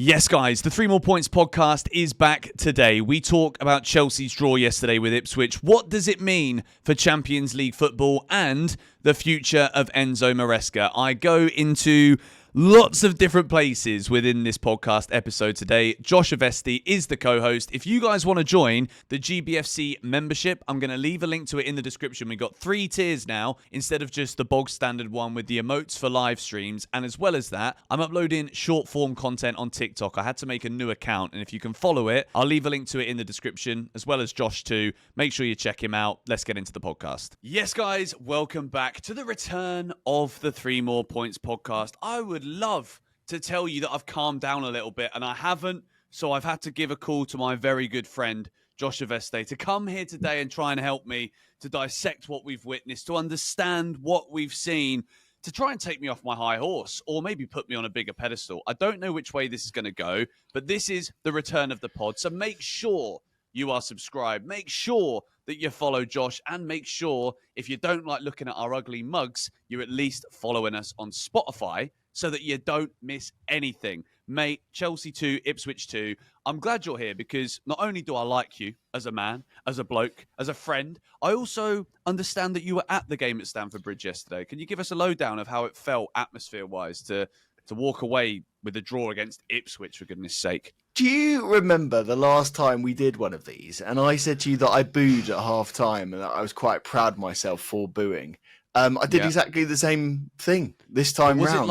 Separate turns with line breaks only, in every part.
Yes, guys, the Three More Points podcast is back today. We talk about Chelsea's draw yesterday with Ipswich. What does it mean for Champions League football and the future of Enzo Maresca? I go into lots of different places within this podcast episode today. Josh Aveste is the co-host. If you guys want to join the GBFC membership, I'm going to leave a link to it in the description. We've got 3 tiers now instead of just the bog standard one with the emotes for live streams. And as well as that, I'm uploading short form content on TikTok. I had to make a new account, and if you can follow it, I'll leave a link to it in the description, as well as Josh too. Make sure you check him out. Let's get into the podcast. Yes, guys, welcome back to the return of the Three More Points podcast. I would love to tell you that I've calmed down a little bit, and I haven't, so I've had to give a call to my very good friend Josh Aveste to come here today and try and help me to dissect what we've witnessed, to understand what we've seen, to try and take me off my high horse, or maybe put me on a bigger pedestal. I don't know which way this is going to go, but this is the return of the pod, so make sure you are subscribed. Make sure that you follow Josh, and make sure if you don't like looking at our ugly mugs, you're at least following us on Spotify so that you don't miss anything. Mate, Chelsea 2, Ipswich 2. I'm glad you're here because not only do I like you as a man, as a bloke, as a friend, I also understand that you were at the game at Stamford Bridge yesterday. Can you give us a lowdown of how it felt atmosphere-wise to walk away with a draw against Ipswich, for goodness sake?
Do you remember the last time we did one of these and I said to you that I booed at half time and that I was quite proud of myself for booing? I did exactly the same thing this time round.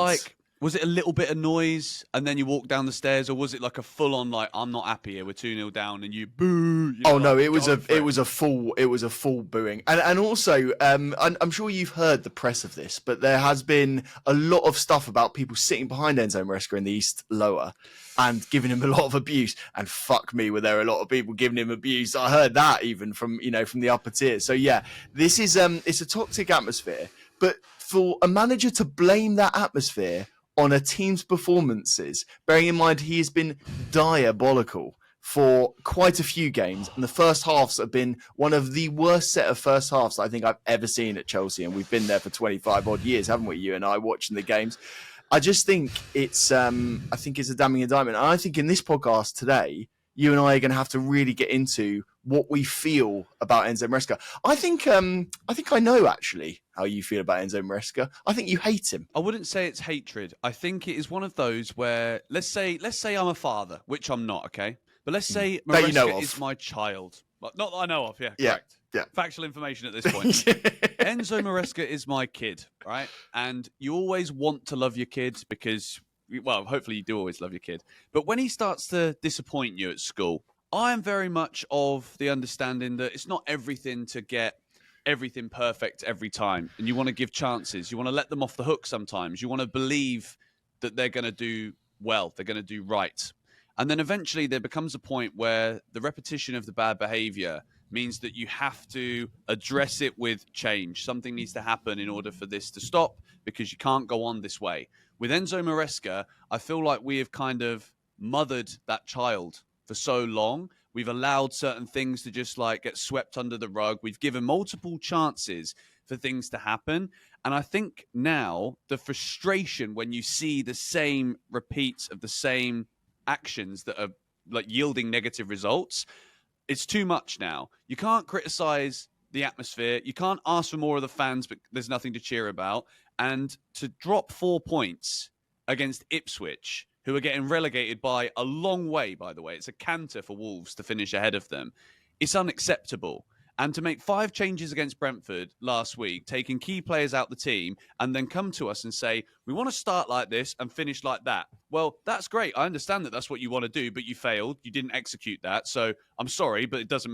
Was it a little bit of noise and then you walked down the stairs, or was it like a full on like, I'm not happy here, we're 2-0 down, and you boo? You know,
no, it was a full booing. And also, I'm sure you've heard the press of this, but there has been a lot of stuff about people sitting behind Enzo Maresca in the East Lower and giving him a lot of abuse. And fuck me, were there a lot of people giving him abuse? I heard that even from the upper tiers. So yeah, this is it's a toxic atmosphere, but for a manager to blame that atmosphere on a team's performances, bearing in mind he has been diabolical for quite a few games, and the first halves have been one of the worst set of first halves I think I've ever seen at Chelsea, and we've been there for 25 odd years, haven't we, you and I, watching the games. I just think it's a damning indictment, and I think in this podcast today, you and I are going to have to really get into what we feel about Enzo Maresca. I think I know actually how you feel about Enzo Maresca. I think you hate him.
I wouldn't say it's hatred. I think it is one of those where let's say I'm a father, which I'm not, okay? But let's say Maresca is my child. Well, not that I know of, correct. Yeah. Factual information at this point. Enzo Maresca is my kid, right? And you always want to love your kid because, well, hopefully you do always love your kid. But when he starts to disappoint you at school, I am very much of the understanding that it's not everything to get everything perfect every time. And you want to give chances. You want to let them off the hook sometimes. You want to believe that they're going to do well. They're going to do right. And then eventually there becomes a point where the repetition of the bad behavior means that you have to address it with change. Something needs to happen in order for this to stop, because you can't go on this way. With Enzo Maresca, I feel like we have kind of mothered that child for so long. We've allowed certain things to just like get swept under the rug. We've given multiple chances for things to happen. And I think now the frustration when you see the same repeats of the same actions that are like yielding negative results, it's too much now. You can't criticize the atmosphere. You can't ask for more of the fans, but there's nothing to cheer about. And to drop 4 points against Ipswich, who are getting relegated by a long way, by the way. It's a canter for Wolves to finish ahead of them. It's unacceptable. And to make 5 changes against Brentford last week, taking key players out the team, and then come to us and say, we want to start like this and finish like that. Well, that's great. I understand that that's what you want to do, but you failed. You didn't execute that. So I'm sorry, but that's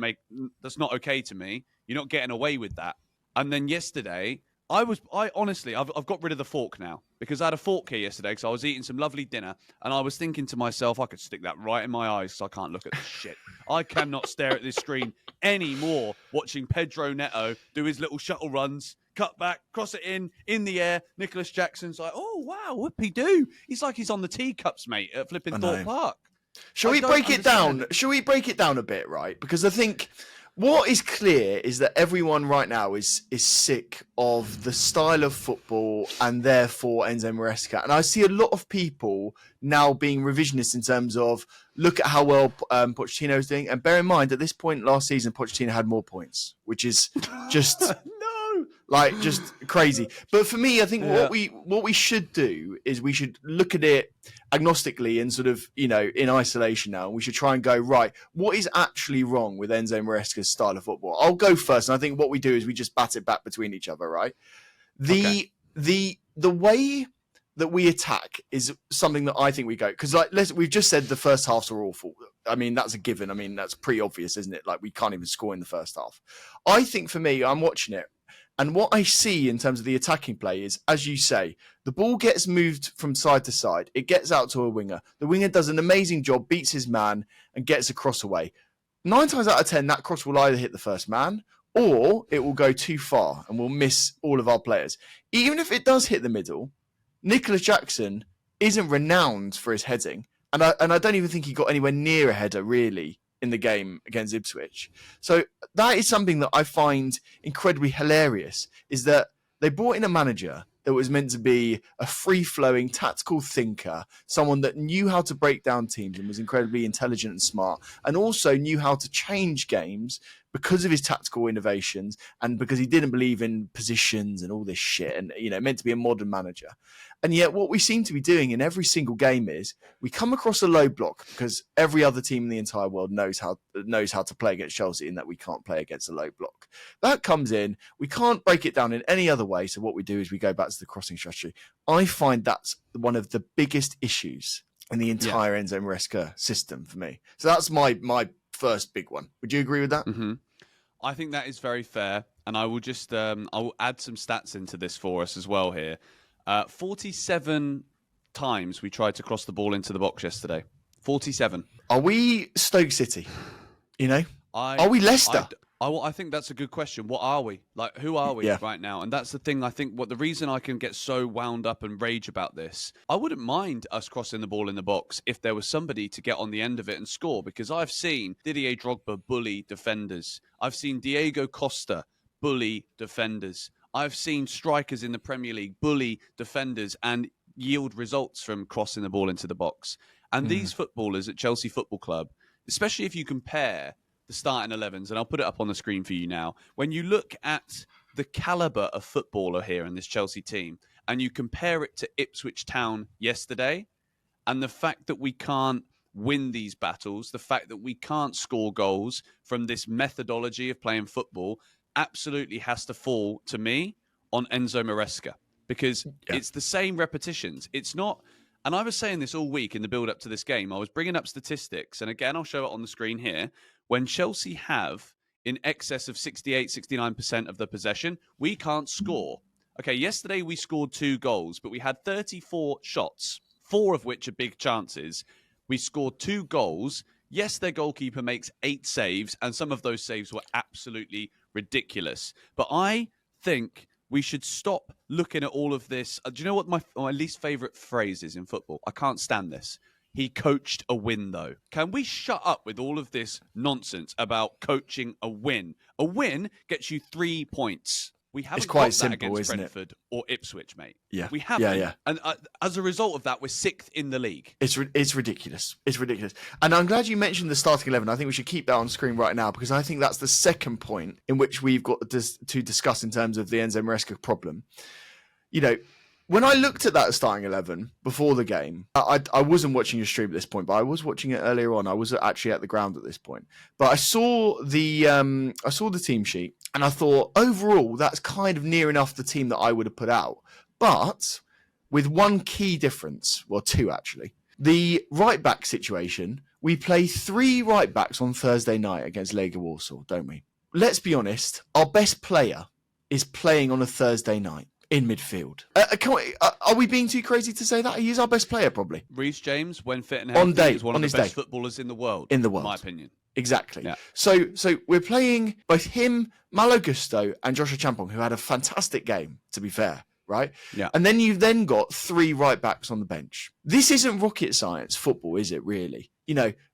not okay to me. You're not getting away with that. And then yesterday, I've got rid of the fork now, because I had a fork here yesterday because I was eating some lovely dinner, and I was thinking to myself, I could stick that right in my eyes so I can't look at this shit. I cannot stare at this screen anymore watching Pedro Neto do his little shuttle runs, cut back, cross it in the air. Nicholas Jackson's like, oh, wow, whoopie-doo. He's like he's on the teacups, mate, at flipping Thorpe Park.
Shall we break it down? Shall we break it down a bit, right? Because I think What is clear is that everyone right now is sick of the style of football and therefore Enzo Maresca. And I see a lot of people now being revisionist in terms of look at how well Pochettino is doing. And bear in mind, at this point last season, Pochettino had more points, which is just... just crazy. But for me, I think what we should do is we should look at it agnostically and sort of, in isolation now. We should try and go, right, what is actually wrong with Enzo Maresca's style of football? I'll go first. And I think what we do is we just bat it back between each other, right? The way that we attack is something that I think we go, because we've just said the first halves are awful. I mean, that's a given. I mean, that's pretty obvious, isn't it? Like, we can't even score in the first half. I think for me, I'm watching it. And what I see in terms of the attacking play is, as you say, the ball gets moved from side to side. It gets out to a winger. The winger does an amazing job, beats his man, and gets a cross away. 9 times out of 10, that cross will either hit the first man or it will go too far and we'll miss all of our players. Even if it does hit the middle, Nicholas Jackson isn't renowned for his heading. And I don't even think he got anywhere near a header, really, in the game against Ipswich. So that is something that I find incredibly hilarious, is that they brought in a manager that was meant to be a free-flowing tactical thinker, someone that knew how to break down teams and was incredibly intelligent and smart, and also knew how to change games because of his tactical innovations and because he didn't believe in positions and all this shit and, meant to be a modern manager. And yet what we seem to be doing in every single game is we come across a low block because every other team in the entire world knows how to play against Chelsea, in that we can't play against a low block. That comes in, we can't break it down in any other way. So what we do is we go back to the crossing strategy. I find that's one of the biggest issues in the entire Enzo Maresca system for me. So that's my first big one. Would you agree with that?
Mm-hmm. I think that is very fair. And I will just I will add some stats into this for us as well here. 47 times we tried to cross the ball into the box yesterday. 47.
Are we Stoke City? Are we Leicester?
I think that's a good question. What are we? Like, who are we right now? And that's the thing. I think the reason I can get so wound up and rage about this, I wouldn't mind us crossing the ball in the box if there was somebody to get on the end of it and score, because I've seen Didier Drogba bully defenders. I've seen Diego Costa bully defenders. I've seen strikers in the Premier League bully defenders and yield results from crossing the ball into the box. And these footballers at Chelsea Football Club, especially if you compare the starting 11s, and I'll put it up on the screen for you now, when you look at the calibre of footballer here in this Chelsea team, and you compare it to Ipswich Town yesterday, and the fact that we can't win these battles, the fact that we can't score goals from this methodology of playing football, absolutely has to fall, to me, on Enzo Maresca, because it's the same repetitions. It's not, and I was saying this all week in the build-up to this game, I was bringing up statistics, and again, I'll show it on the screen here. When Chelsea have in excess of 68, 69% of the possession, we can't score. Okay, yesterday we scored 2 goals, but we had 34 shots, 4 of which are big chances. We scored 2 goals. Yes, their goalkeeper makes 8 saves, and some of those saves were absolutely ridiculous. But I think we should stop looking at all of this. Do you know what my least favourite phrase is in football? I can't stand this. He coached a win, though. Can we shut up with all of this nonsense about coaching a win? A win gets you 3 points. We haven't
it's quite
got
simple,
that against
isn't
Brentford or Ipswich, mate.
Yeah,
we haven't.
Yeah.
And as a result of that, we're 6th in the league.
It's ridiculous. It's ridiculous. And I'm glad you mentioned the starting 11. I think we should keep that on screen right now, because I think that's the second point in which we've got to discuss in terms of the Enzo Maresca problem. When I looked at that starting 11 before the game, I wasn't watching your stream at this point, but I was watching it earlier on. I was actually at the ground at this point. But I saw the team sheet, and I thought, overall, that's kind of near enough the team that I would have put out. But with one key difference, well, 2 actually. The right-back situation, we play 3 right-backs on Thursday night against Legia Warsaw, don't we? Let's be honest, our best player is playing on a Thursday night in midfield. Are we being too crazy to say that? He is our best player, probably.
Reece James, when fit and healthy, is one of the best footballers in the world. In my opinion.
Exactly. Yeah. So we're playing both him, Malo Gusto, and Joshua Champong, who had a fantastic game, to be fair, right? Yeah. And then you've then got 3 right-backs on the bench. This isn't rocket science football, is it, really?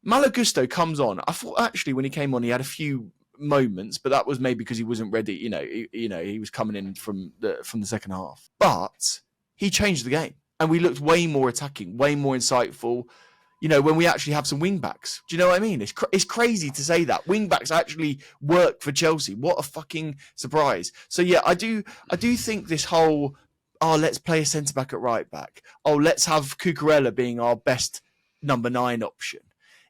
Malo Gusto comes on. I thought, actually, when he came on, he had a few moments, but that was maybe because he wasn't ready. He was coming in from the second half, but he changed the game, and we looked way more attacking, way more insightful. When we actually have some wing backs. Do you know what I mean? It's crazy to say that wing backs actually work for Chelsea. What a fucking surprise! So yeah, I do think this whole let's play a centre back at right back. Let's have Cucurella being our best number 9 option.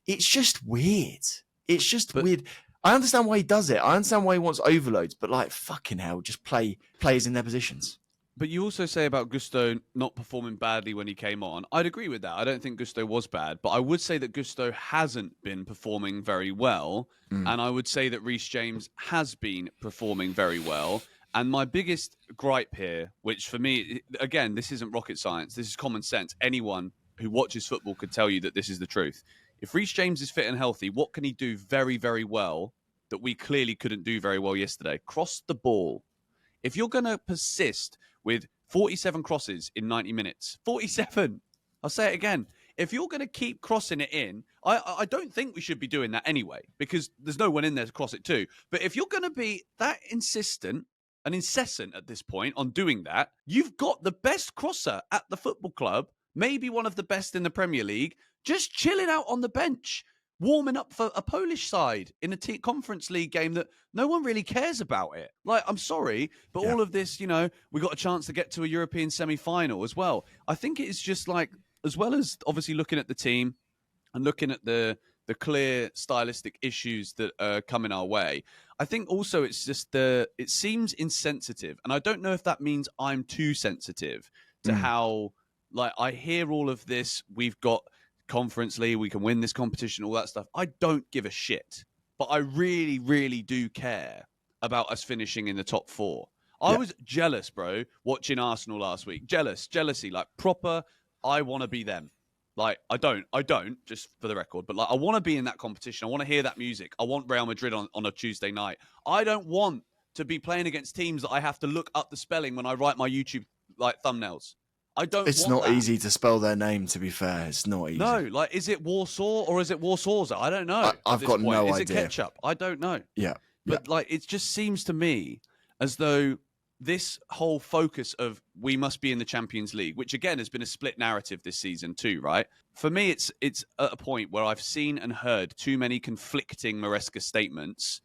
It's just weird. It's just weird. I understand why he does it. I understand why he wants overloads, but like fucking hell, just play players in their positions.
But you also say about Gusto not performing badly when he came on. I'd agree with that. I don't think Gusto was bad, but I would say that Gusto hasn't been performing very well. And I would say that Reece James has been performing very well. And my biggest gripe here, which for me, again, this isn't rocket science. This is common sense. Anyone who watches football could tell you that this is the truth. If Reece James is fit and healthy, what can he do very, very well that we clearly couldn't do very well yesterday? Cross the ball. If you're going to persist with 47 crosses in 90 minutes. 47! I'll say it again. If you're going to keep crossing it in, I don't think we should be doing that anyway, because there's no one in there to cross it to. But if you're going to be that insistent and incessant at this point on doing that, you've got the best crosser at the football club, maybe one of the best in the Premier League, just chilling out on the bench, warming up for a Polish side in a Conference League game that no one really cares about it. Like, I'm sorry, but all of this, we got a chance to get to a European semi-final as well. I think it is just like, as well as obviously looking at the team and looking at the clear stylistic issues that are coming our way, I think also it's just it seems insensitive. And I don't know if that means I'm too sensitive to how, like, I hear all of this, we've got Conference League, we can win this competition, all that stuff. I don't give a shit, but I really, really do care about us finishing in the top 4. I was jealous, bro, watching Arsenal last week. Jealousy, like proper. I want to be them. Like, I don't, just for the record, but like, I want to be in that competition. I want to hear that music. I want Real Madrid on a Tuesday night. I don't want to be playing against teams that I have to look up the spelling when I write my YouTube like thumbnails. I don't.
It's not easy to spell their name. To be fair, it's not easy.
No, like, is it Warsaw or is it Warsawza? I don't know.
I've got no idea.
Is it ketchup? I don't know.
Yeah,
but like, it just seems to me as though this whole focus of we must be in the Champions League, which again has been a split narrative this season too, right? For me, it's at a point where I've seen and heard too many conflicting Maresca statements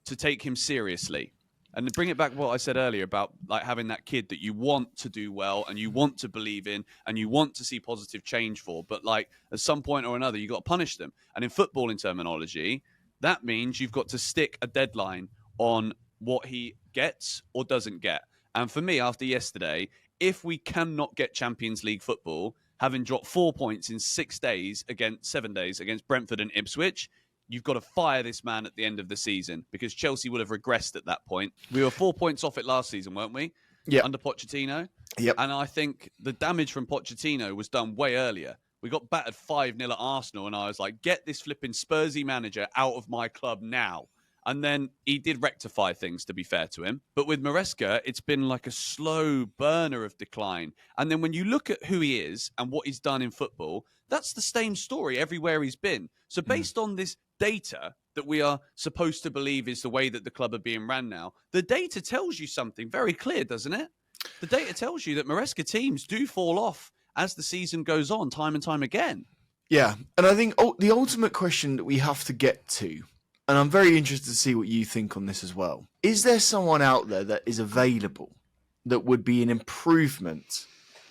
to take him seriously. And to bring it back to what I said earlier about like having that kid that you want to do well and you want to believe in and you want to see positive change for, but like at some point or another, you got to punish them. And in footballing terminology, that means you've got to stick a deadline on what he gets or doesn't get. And for me, after yesterday, if we cannot get Champions League football, having dropped 4 points in 7 days against Brentford and Ipswich, you've got to fire this man at the end of the season because Chelsea would have regressed at that point. We were 4 points off it last season, weren't we?
Yeah.
Under Pochettino.
Yep.
And I think the damage from Pochettino was done way earlier. We got battered 5-0 at Arsenal, and I was like, get this flipping Spursy manager out of my club now. And then he did rectify things, to be fair to him. But with Maresca, it's been like a slow burner of decline. And then when you look at who he is and what he's done in football, that's the same story everywhere he's been. So based on this data that we are supposed to believe is the way that the club are being ran now, the data tells you something very clear, doesn't it? The data tells you that Maresca teams do fall off as the season goes on, time and time again.
Yeah, and I think the ultimate question that we have to get to, and I'm very interested to see what you think on this as well, is there someone out there that is available that would be an improvement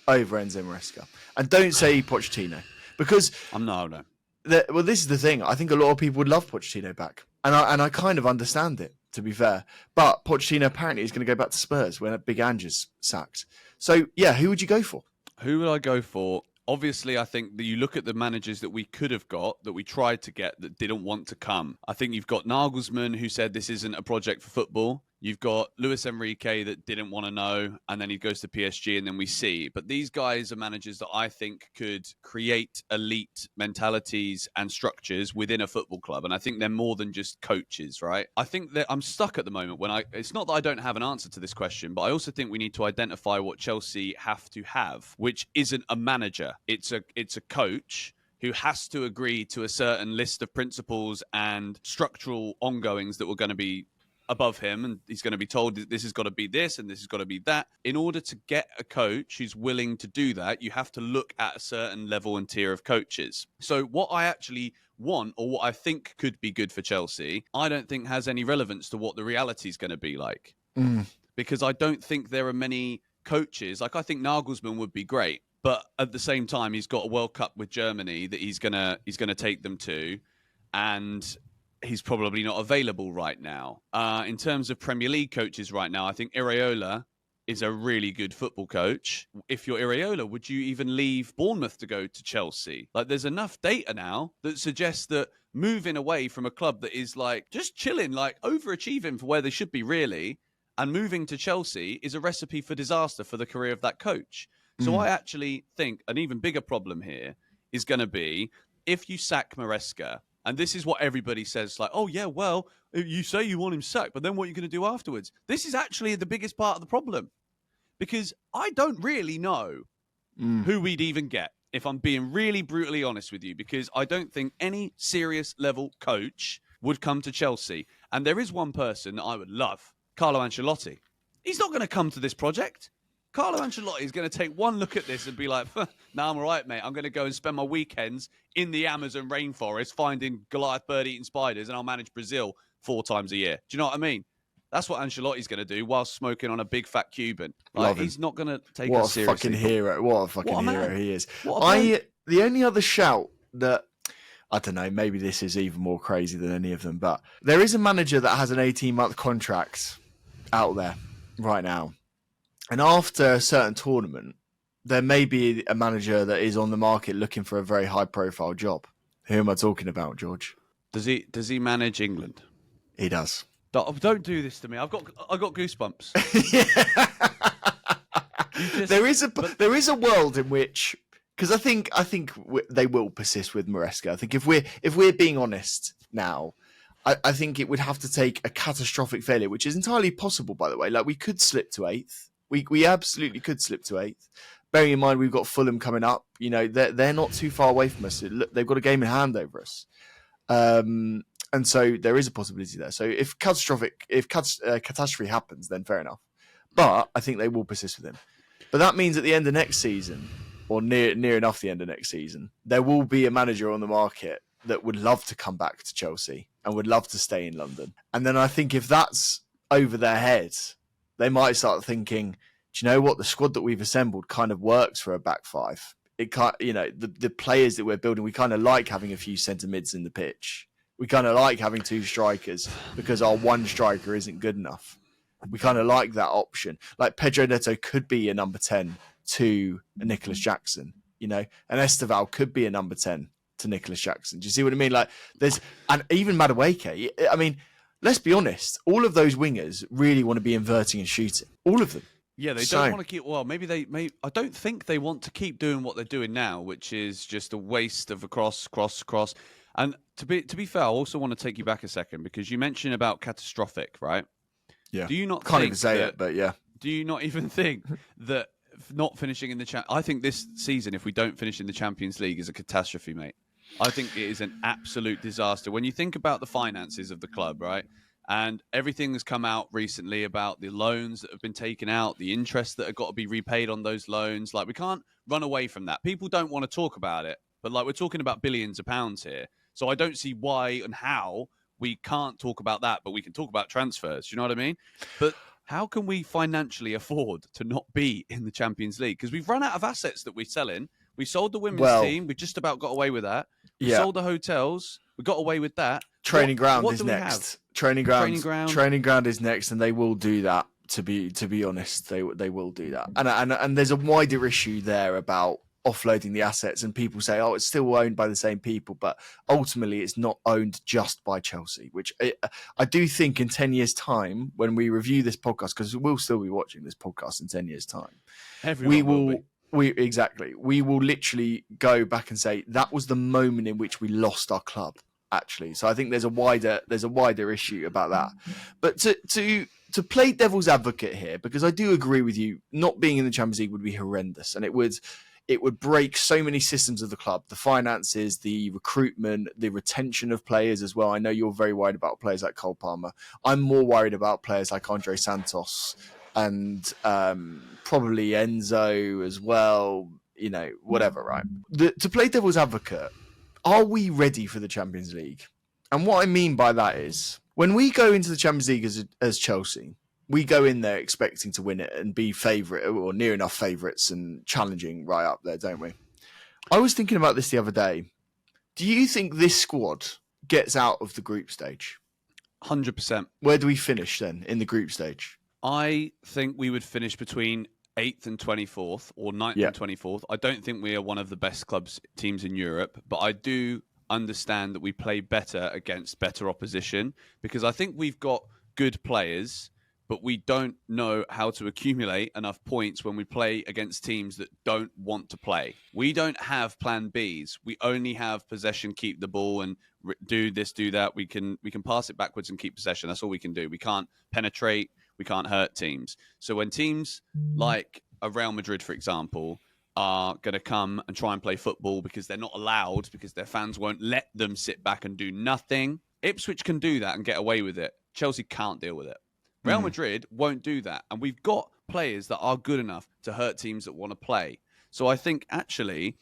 over Enzo Maresca? And don't say Pochettino, because
No.
Well, this is the thing. I think a lot of people would love Pochettino back, and I kind of understand it, to be fair. But Pochettino apparently is going to go back to Spurs when Big Ange's sacked. So yeah, who would you go for?
Who would I go for? Obviously, I think that you look at the managers that we could have got, that we tried to get, that didn't want to come. I think you've got Nagelsmann, who said this isn't a project for football. You've got Luis Enrique that didn't want to know, and then he goes to PSG, and then we see. But these guys are managers that I think could create elite mentalities and structures within a football club. And I think they're more than just coaches, right? I think that I'm stuck at the moment it's not that I don't have an answer to this question, but I also think we need to identify what Chelsea have to have, which isn't a manager. It's a coach who has to agree to a certain list of principles and structural ongoings that were going to be above him, and he's going to be told that this has got to be this and this has got to be that. In order to get a coach who's willing to do that, you have to look at a certain level and tier of coaches. So what I actually want, or what I think could be good for Chelsea, I don't think has any relevance to what the reality is going to be like. Because I don't think there are many coaches. Like, I think Nagelsmann would be great, but at the same time, he's got a World Cup with Germany that he's gonna take them to, and he's probably not available right now. In terms of Premier League coaches right now, I think Iraola is a really good football coach. If you're Iraola, would you even leave Bournemouth to go to Chelsea? Like, there's enough data now that suggests that moving away from a club that is like just chilling, like overachieving for where they should be really, and moving to Chelsea is a recipe for disaster for the career of that coach. So I actually think an even bigger problem here is going to be if you sack Maresca. And this is what everybody says, like, oh, yeah, well, you say you want him sacked, but then what are you going to do afterwards? This is actually the biggest part of the problem, because I don't really know who we'd even get, if I'm being really brutally honest with you, because I don't think any serious level coach would come to Chelsea. And there is one person that I would love, Carlo Ancelotti. He's not going to come to this project. Carlo Ancelotti is going to take one look at this and be like, nah, I'm all right, mate. I'm going to go and spend my weekends in the Amazon rainforest finding Goliath bird-eating spiders, and I'll manage Brazil 4 times a year. Do you know what I mean? That's what Ancelotti's going to do while smoking on a big fat Cuban. Like, he's not going to take us seriously.
What a fucking hero. What a fucking hero he is. The only other shout that, I don't know, maybe this is even more crazy than any of them, but there is a manager that has an 18-month contract out there right now. And after a certain tournament, there may be a manager that is on the market looking for a very high-profile job. Who am I talking about, George?
Does he manage England?
He does.
Don't do this to me. I got goosebumps.
There is a world in which, because I think they will persist with Maresca. I think if we're being honest now, I think it would have to take a catastrophic failure, which is entirely possible, by the way. Like, we could slip to 8th. We absolutely could slip to 8th. Bearing in mind we've got Fulham coming up, you know, they're not too far away from us. They've got a game in hand over us, and so there is a possibility there. So if catastrophe happens, then fair enough. But I think they will persist with him. But that means at the end of next season, or near enough the end of next season, there will be a manager on the market that would love to come back to Chelsea and would love to stay in London. And then I think if that's over their heads, they might start thinking, do you know what? The squad that we've assembled kind of works for a back five. It can't, you know, the players that we're building, we kind of like having a few centre mids in the pitch. We kind of like having 2 strikers because our one striker isn't good enough. We kind of like that option. Like Pedro Neto could be a number 10 to a Nicholas Jackson, you know, and Esteval could be a number 10 to Nicholas Jackson. Do you see what I mean? Like, and even Madueke. I mean, let's be honest. All of those wingers really want to be inverting and shooting. All of them.
Yeah, they don't want to keep. Well, maybe I don't think they want to keep doing what they're doing now, which is just a waste of a cross. And to be fair, I also want to take you back a second, because you mentioned about catastrophic, right?
Yeah.
Do you not
can't even say it, but yeah.
Do you not even think that not finishing in the I think this season, if we don't finish in the Champions League, is a catastrophe, mate. I think it is an absolute disaster. When you think about the finances of the club, right? And everything has come out recently about the loans that have been taken out, the interest that have got to be repaid on those loans. Like, we can't run away from that. People don't want to talk about it, but like, we're talking about billions of pounds here. So I don't see why and how we can't talk about that, but we can talk about transfers. You know what I mean? But how can we financially afford to not be in the Champions League? Because we've run out of assets that we're selling. We sold the women's team. We just about got away with that. We sold the hotels. We got away with that.
Training ground is next. Training ground is next, and they will do that. To be honest, they will do that. And there's a wider issue there about offloading the assets, and people say, oh, it's still owned by the same people, but ultimately it's not owned just by Chelsea, which I do think in 10 years' time, when we review this podcast, because we'll still be watching this podcast in 10 years' time, we will literally go back and say that was the moment in which we lost our club, actually. So I think there's a wider issue about that. But to play devil's advocate here, because I do agree with you, not being in the Champions League would be horrendous, and it would it would break so many systems of the club, the finances, the recruitment, the retention of players as well. I know you're very worried about players like Cole Palmer. I'm more worried about players like Andre Santos and probably Enzo as well, whatever, right? To play devil's advocate, are we ready for the Champions League? And what I mean by that is, when we go into the Champions League as Chelsea, we go in there expecting to win it and be favourite or near enough favourites and challenging right up there, don't we? I was thinking about this the other day. Do you think this squad gets out of the group stage?
100%.
Where do we finish then in the group stage?
I think we would finish between 8th and 24th or 9th and 24th. I don't think we are one of the best teams in Europe, but I do understand that we play better against better opposition because I think we've got good players, but we don't know how to accumulate enough points when we play against teams that don't want to play. We don't have plan Bs. We only have possession, keep the ball, and do this, do that. We can pass it backwards and keep possession. That's all we can do. We can't penetrate. We can't hurt teams. So when teams like a Real Madrid, for example, are going to come and try and play football because they're not allowed, because their fans won't let them sit back and do nothing, Ipswich can do that and get away with it. Chelsea can't deal with it. Real Madrid won't do that. And we've got players that are good enough to hurt teams that want to play. So I think actually,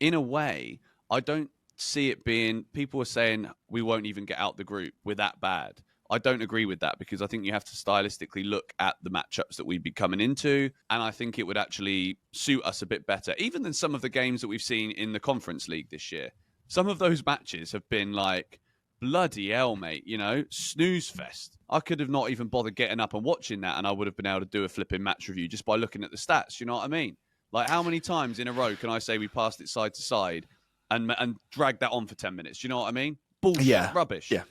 in a way, I don't see it being, people are saying we won't even get out the group. We're that bad. I don't agree with that because I think you have to stylistically look at the matchups that we'd be coming into. And I think it would actually suit us a bit better, even than some of the games that we've seen in the Conference League this year. Some of those matches have been like, bloody hell, mate, snooze fest. I could have not even bothered getting up and watching that, and I would have been able to do a flipping match review just by looking at the stats. You know what I mean? Like, how many times in a row can I say we passed it side to side and drag that on for 10 minutes? You know what I mean? Bullshit, rubbish.
Yeah.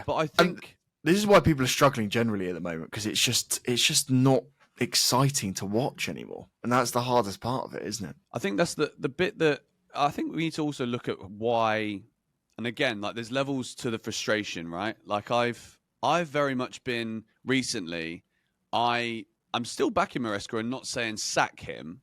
But I think
this is why people are struggling generally at the moment, because it's just not exciting to watch anymore, and that's the hardest part of it, isn't it?
I think that's the bit that I think we need to also look at why. And again, like, there's levels to the frustration, right? Like, I've very much been recently, I'm still backing Maresca and not saying sack him,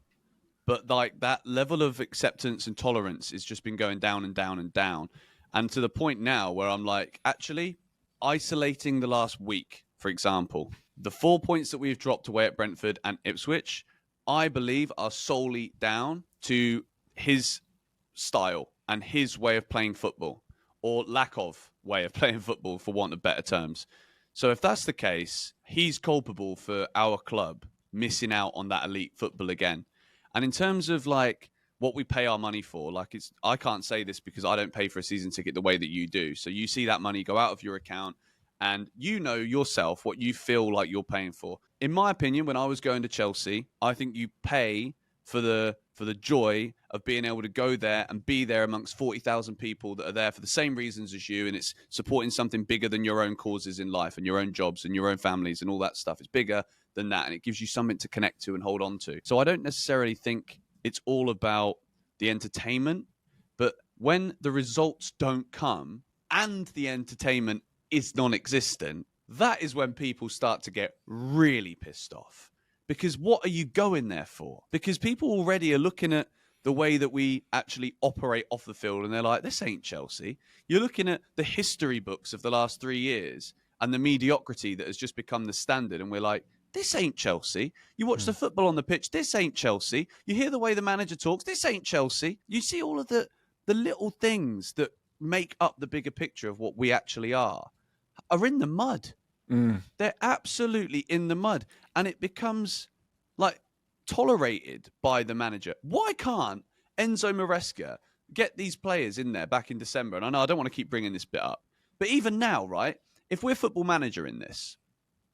but like that level of acceptance and tolerance has just been going down and down and down. And to the point now where I'm like, actually, isolating the last week, for example, the 4 points that we've dropped away at Brentford and Ipswich, I believe are solely down to his style and his way of playing football, or lack of way of playing football, for want of better terms. So if that's the case, he's culpable for our club missing out on that elite football again. And in terms of like what we pay our money for, like, I can't say this because I don't pay for a season ticket the way that you do. So you see that money go out of your account and you know yourself what you feel like you're paying for. In my opinion, when I was going to Chelsea, I think you pay for the joy of being able to go there and be there amongst 40,000 people that are there for the same reasons as you, and it's supporting something bigger than your own causes in life and your own jobs and your own families and all that stuff. It's bigger than that, and it gives you something to connect to and hold on to. So I don't necessarily think it's all about the entertainment, but when the results don't come and the entertainment is non-existent, that is when people start to get really pissed off. Because what are you going there for? Because people already are looking at the way that we actually operate off the field and they're like, this ain't Chelsea. You're looking at the history books of the last 3 years and the mediocrity that has just become the standard. And we're like, this ain't Chelsea. You watch the football on the pitch, this ain't Chelsea. You hear the way the manager talks, this ain't Chelsea. You see all of the little things that make up the bigger picture of what we actually are in the mud. They're absolutely in the mud. And it becomes like tolerated by the manager. Why can't Enzo Maresca get these players in there back in December? And I know I don't want to keep bringing this bit up, but even now, right? If we're football manager in this,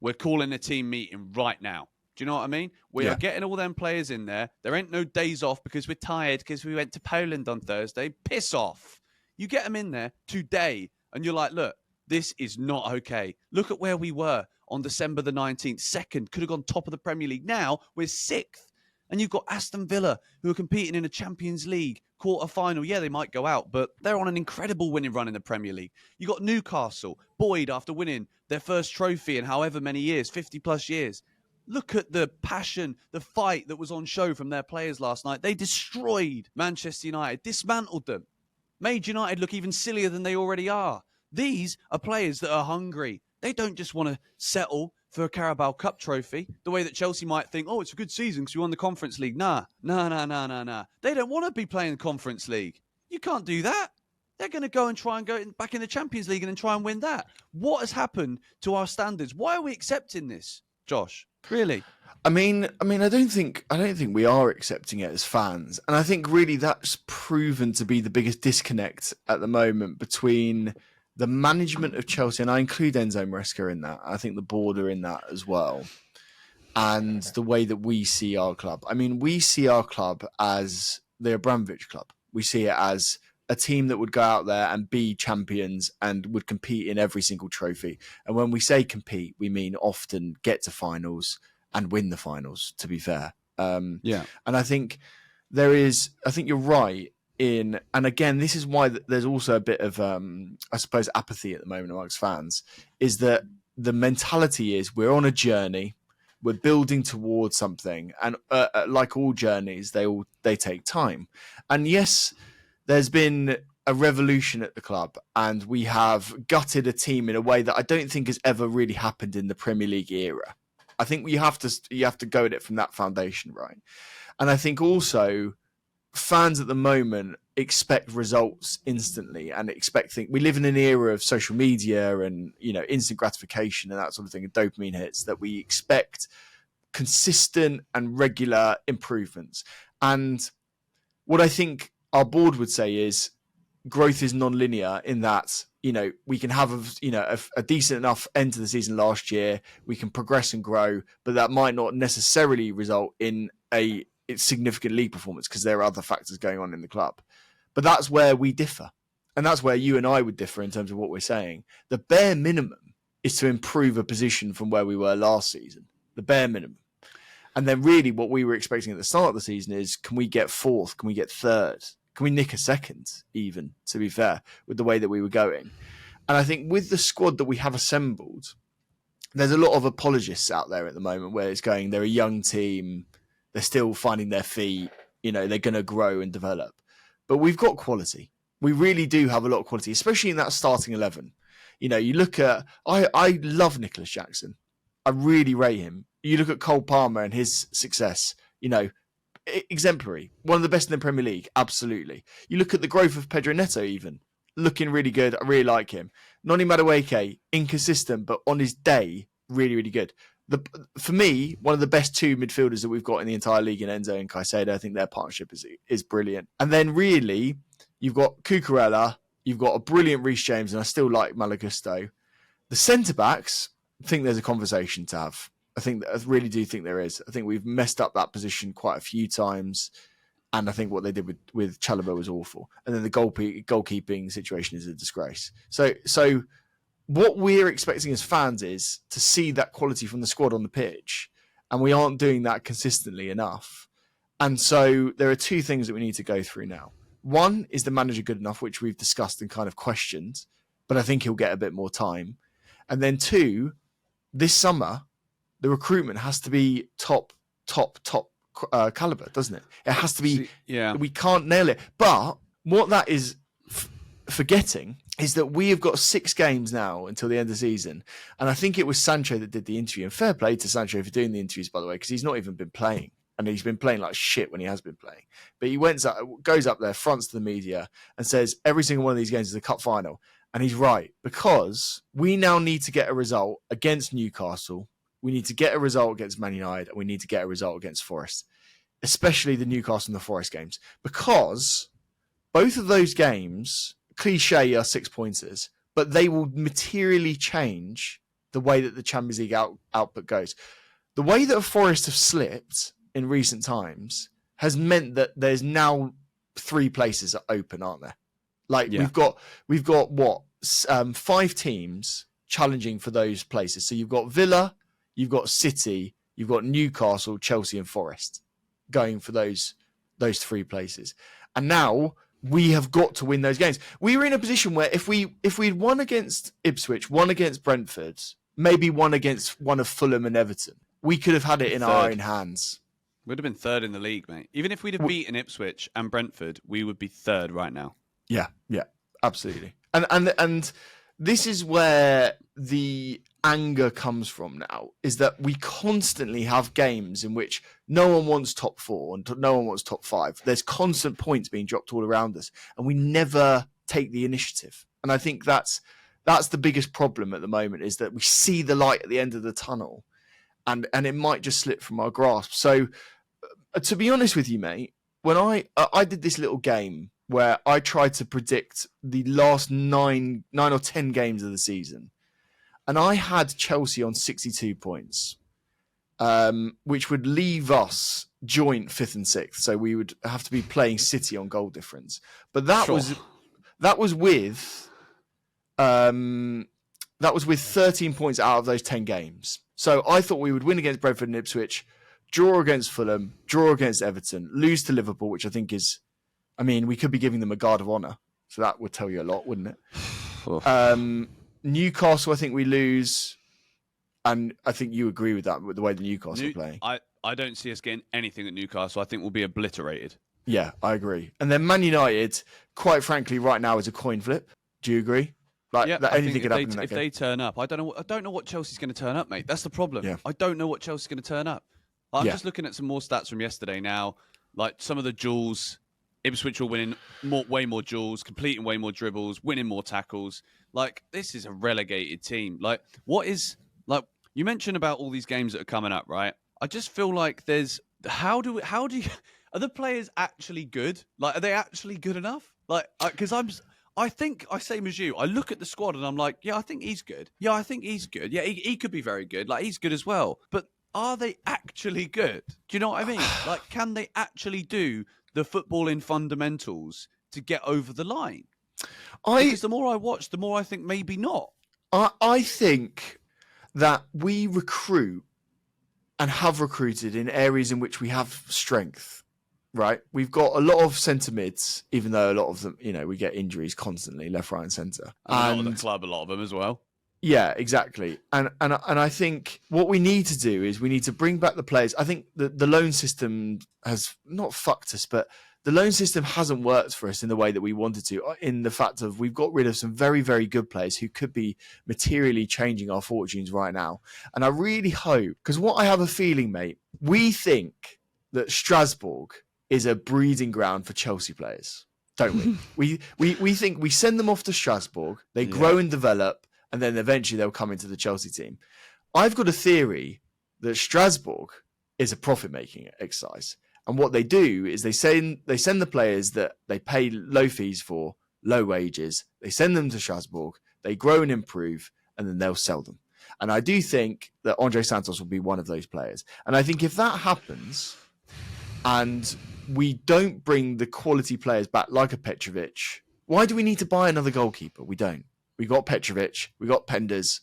we're calling a team meeting right now. Do you know what I mean? We are getting all them players in there. There ain't no days off because we're tired because we went to Poland on Thursday. Piss off. You get them in there today and you're like, look, this is not okay. Look at where we were on December the 19th. Second, could have gone top of the Premier League. Now we're sixth. And you've got Aston Villa, who are competing in a Champions League quarter-final. Yeah, they might go out, but they're on an incredible winning run in the Premier League. You got Newcastle, buoyed after winning their first trophy in however many years, 50-plus years. Look at the passion, the fight that was on show from their players last night. They destroyed Manchester United, dismantled them, made United look even sillier than they already are. These are players that are hungry. They don't just want to settle for a Carabao Cup trophy, the way that Chelsea might think, oh, it's a good season because we won the Conference League. Nah. They don't want to be playing the Conference League. You can't do that. They're going to go and try and go back in the Champions League and then try and win that. What has happened to our standards? Why are we accepting this, Josh? Really?
I mean, I don't think we are accepting it as fans, and I think really that's proven to be the biggest disconnect at the moment between the management of Chelsea, and I include Enzo Maresca in that. I think the board are in that as well, and the way that we see our club. I mean, we see our club as the Abramovich club. We see it as a team that would go out there and be champions and would compete in every single trophy. And when we say compete, we mean often get to finals and win the finals, to be fair. And I think you're right in, and again, this is why there's also a bit of, I suppose, apathy at the moment amongst fans, is that the mentality is we're on a journey, we're building towards something. And like all journeys, they take time. And yes, there's been a revolution at the club, and we have gutted a team in a way that I don't think has ever really happened in the Premier League era. I think you have to go at it from that foundation, right? And I think also fans at the moment expect results instantly and we live in an era of social media and, instant gratification and that sort of thing, and dopamine hits, that we expect consistent and regular improvements. And what I think our board would say is growth is non-linear in that, we can have a decent enough end to the season last year. We can progress and grow, but that might not necessarily result in a significant league performance because there are other factors going on in the club. But that's where we differ. And that's where you and I would differ in terms of what we're saying. The bare minimum is to improve a position from where we were last season. The bare minimum. And then really what we were expecting at the start of the season is, can we get fourth? Can we get third? Can we nick a second, even, to be fair, with the way that we were going? And I think with the squad that we have assembled, there's a lot of apologists out there at the moment where it's going, they're a young team, they're still finding their feet, they're going to grow and develop. But we've got quality. We really do have a lot of quality, especially in that starting 11. You look at, I love Nicholas Jackson. I really rate him. You look at Cole Palmer and his success, exemplary. One of the best in the Premier League, absolutely. You look at the growth of Pedro Neto even, looking really good. I really like him. Noni Madueke, inconsistent, but on his day, really, really good. For me, one of the best two midfielders that we've got in the entire league in Enzo and Caicedo. I think their partnership is brilliant. And then really, you've got Cucurella, you've got a brilliant Reece James, and I still like Malagusto. The centre-backs, I think there's a conversation to have. I really do think there is. I think we've messed up that position quite a few times. And I think what they did with Chalobah was awful. And then the goalkeeping situation is a disgrace. So what we're expecting as fans is to see that quality from the squad on the pitch. And we aren't doing that consistently enough. And so there are two things that we need to go through now. One, is the manager good enough, which we've discussed and kind of questioned, but I think he'll get a bit more time. And then two, this summer, the recruitment has to be top caliber, doesn't it? It has to be. Yeah. We can't nail it. But what that is forgetting is that we have got 6 games now until the end of the season. And I think it was Sancho that did the interview. And fair play to Sancho for doing the interviews, by the way, because he's not even been playing. And he's been playing like shit when he has been playing. But he goes up there, fronts to the media and says every single one of these games is a cup final. And he's right, because we now need to get a result against Newcastle. We need to get a result against Man United, and we need to get a result against Forest, especially the Newcastle and the Forest games, because both of those games, cliche, are 6-pointers, but they will materially change the way that the Champions League output goes. The way that Forest have slipped in recent times has meant that there's now 3 places are open, aren't there? We've got what 5 teams challenging for those places. So you've got Villa, you've got City, you've got Newcastle, Chelsea, and Forest going for those 3 places. And now we have got to win those games. We were in a position where if we'd won against Ipswich, won against Brentford, maybe won against one of Fulham and Everton, we could have had it in our own hands.
We'd have been third in the league, mate. Even if we'd have beaten Ipswich and Brentford, we would be third right now.
Yeah, absolutely. And this is where the anger comes from now, is that we constantly have games in which no one wants top 4 and no one wants top 5. There's constant points being dropped all around us, and we never take the initiative. And I think that's the biggest problem at the moment, is that we see the light at the end of the tunnel, and it might just slip from our grasp. So to be honest with you, mate, when I did this little game where I tried to predict the last 9 or 10 games of the season, and I had Chelsea on 62 points, which would leave us joint 5th and 6th. So we would have to be playing City on goal difference. But that was with 13 points out of those 10 games. So I thought we would win against Brentford and Ipswich, draw against Fulham, draw against Everton, lose to Liverpool, which I think is, I mean, we could be giving them a guard of honour. So that would tell you a lot, wouldn't it? Newcastle, I think we lose. And I think you agree with that, with the way the Newcastle are playing.
I don't see us getting anything at Newcastle. I think we'll be obliterated.
Yeah, I agree. And then Man United, quite frankly, right now is a coin flip. Do you agree? Anything could happen in that game.
If they turn up, I don't know what Chelsea's going to turn up, mate. That's the problem. Yeah. I don't know what Chelsea's going to turn up. I'm just looking at some more stats from yesterday now. Like some of the duels, Ipswich are winning way more duels, completing way more dribbles, winning more tackles. Like, this is a relegated team. Like, you mentioned about all these games that are coming up, right? I just feel like are the players actually good? Like, are they actually good enough? Like, because I think I same as you. I look at the squad and I'm like, yeah, I think he's good. Yeah, I think he's good. Yeah, he could be very good. Like, he's good as well. But are they actually good? Do you know what I mean? Like, can they actually do the footballing fundamentals to get over the line? Because the more I watch, the more I think maybe not.
I think that we recruit and have recruited in areas in which we have strength, right? We've got a lot of centre mids, even though a lot of them, we get injuries constantly, left, right and centre.
And a lot of the club, a lot of them as well.
Yeah, exactly. And I think what we need to do is we need to bring back the players. I think the loan system has not fucked us, but the loan system hasn't worked for us in the way that we wanted to, in the fact of we've got rid of some very, very good players who could be materially changing our fortunes right now. And I really hope, because what I have a feeling, mate, we think that Strasbourg is a breeding ground for Chelsea players, don't we? we think we send them off to Strasbourg, they grow and develop, and then eventually they'll come into the Chelsea team. I've got a theory that Strasbourg is a profit-making exercise. And what they do is they send the players that they pay low fees for, low wages. They send them to Strasbourg. They grow and improve, and then they'll sell them. And I do think that Andre Santos will be one of those players. And I think if that happens, and we don't bring the quality players back like a Petrovic, why do we need to buy another goalkeeper? We don't. We got Petrovic. We got Penders.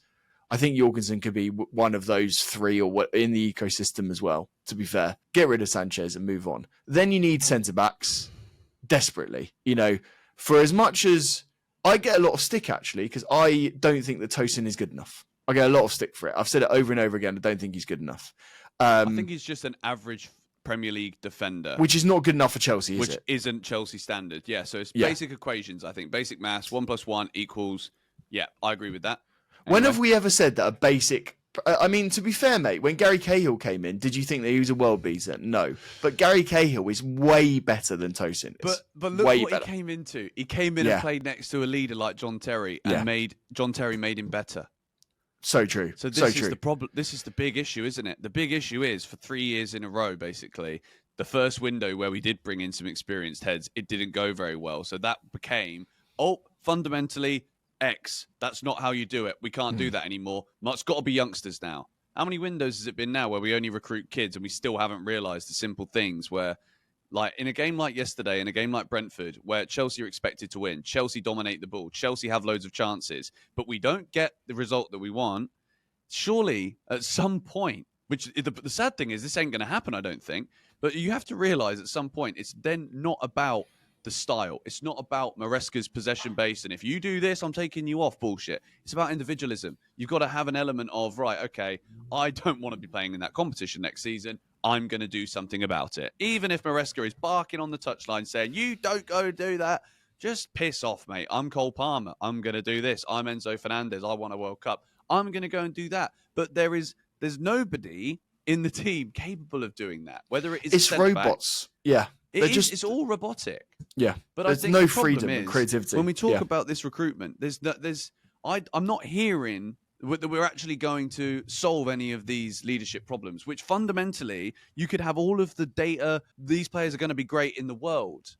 I think Jorgensen could be one of those three or in the ecosystem as well, to be fair. Get rid of Sanchez and move on. Then you need centre-backs desperately. For as much as I get a lot of stick, actually, because I don't think that Tosin is good enough. I get a lot of stick for it. I've said it over and over again. I don't think he's good enough.
I think he's just an average Premier League defender.
Which is not good enough for Chelsea, is it?
Which isn't Chelsea standard. Yeah, so it's basic equations, I think. Basic maths, 1 + 1 =... Yeah, I agree with that.
When have we ever said that a basic... I mean, to be fair, mate, when Gary Cahill came in, did you think that he was a world beater? No. But Gary Cahill is way better than Tosin is.
But look what he came into. He came in and played next to a leader like John Terry and John Terry made him better.
So true.
So this is the problem. This is the big issue, isn't it? The big issue is for 3 years in a row, basically, the first window where we did bring in some experienced heads, it didn't go very well. So that became, fundamentally... X. That's not how you do it. We can't do that anymore. It's got to be youngsters now. How many windows has it been now where we only recruit kids and we still haven't realised the simple things where, like, in a game like yesterday, in a game like Brentford, where Chelsea are expected to win, Chelsea dominate the ball, Chelsea have loads of chances, but we don't get the result that we want, surely at some point, which the sad thing is this ain't going to happen, I don't think, but you have to realise at some point it's then not about the style. It's not about Maresca's possession based, and if you do this, I'm taking you off bullshit. It's about individualism. You've got to have an element of, right, okay, I don't want to be playing in that competition next season. I'm going to do something about it. Even if Maresca is barking on the touchline saying, you don't go do that, just piss off, mate. I'm Cole Palmer. I'm going to do this. I'm Enzo Fernandez. I won a World Cup. I'm going to go and do that. But there's nobody in the team capable of doing that. Whether it's
robots. Yeah.
It's all robotic.
Yeah.
But
there's
I think
no
the
freedom and creativity.
When we talk about this recruitment, I'm not hearing that we're actually going to solve any of these leadership problems, which fundamentally you could have all of the data. These players are going to be great in the world,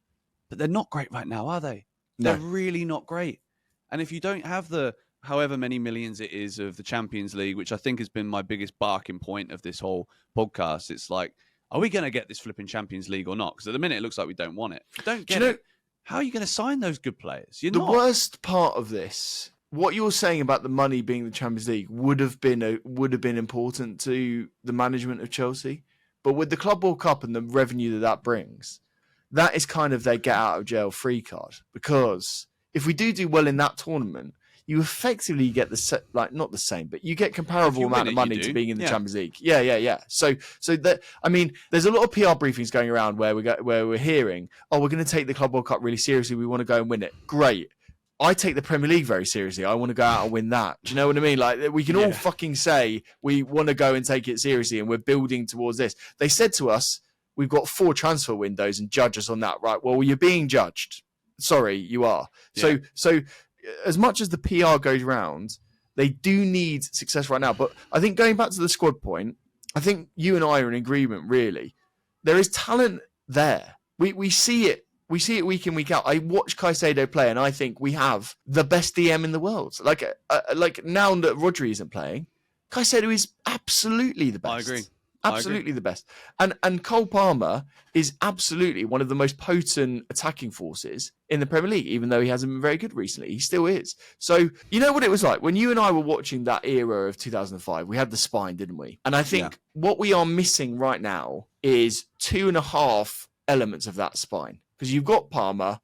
but they're not great right now, are they? No. They're really not great. And if you don't have the however many millions it is of the Champions League, which I think has been my biggest barking point of this whole podcast, it's like, are we going to get this flipping Champions League or not? Because at the minute it looks like we don't want it. If you don't get it, how are you going to sign those good players? You're not.
The worst part of this, what you're saying about the money being the Champions League would have been important to the management of Chelsea, but with the Club World Cup and the revenue that brings, that is kind of their get out of jail free card. Because if we do well in that tournament, you effectively get not the same, but you get comparable amount of money to being in the Champions League. Yeah. So that, I mean, there's a lot of PR briefings going around where we're hearing, oh, we're going to take the Club World Cup really seriously. We want to go and win it. Great. I take the Premier League very seriously. I want to go out and win that. Do you know what I mean? Like, we can all fucking say we want to go and take it seriously and we're building towards this. They said to us, we've got 4 transfer windows and judge us on that, right? Well, you're being judged. Sorry, you are. Yeah. So as much as the PR goes round, they do need success right now. But I think going back to the squad point, I think you and I are in agreement, really. There is talent there. We see it. We see it week in, week out. I watch Caicedo play, and I think we have the best DM in the world. Like now that Rodri isn't playing, Caicedo is absolutely the best.
I agree.
Absolutely the best. And Cole Palmer is absolutely one of the most potent attacking forces in the Premier League, even though he hasn't been very good recently. He still is. So, you know what it was like? When you and I were watching that era of 2005, we had the spine, didn't we? And I think what we are missing right now is 2.5 elements of that spine. Because you've got Palmer,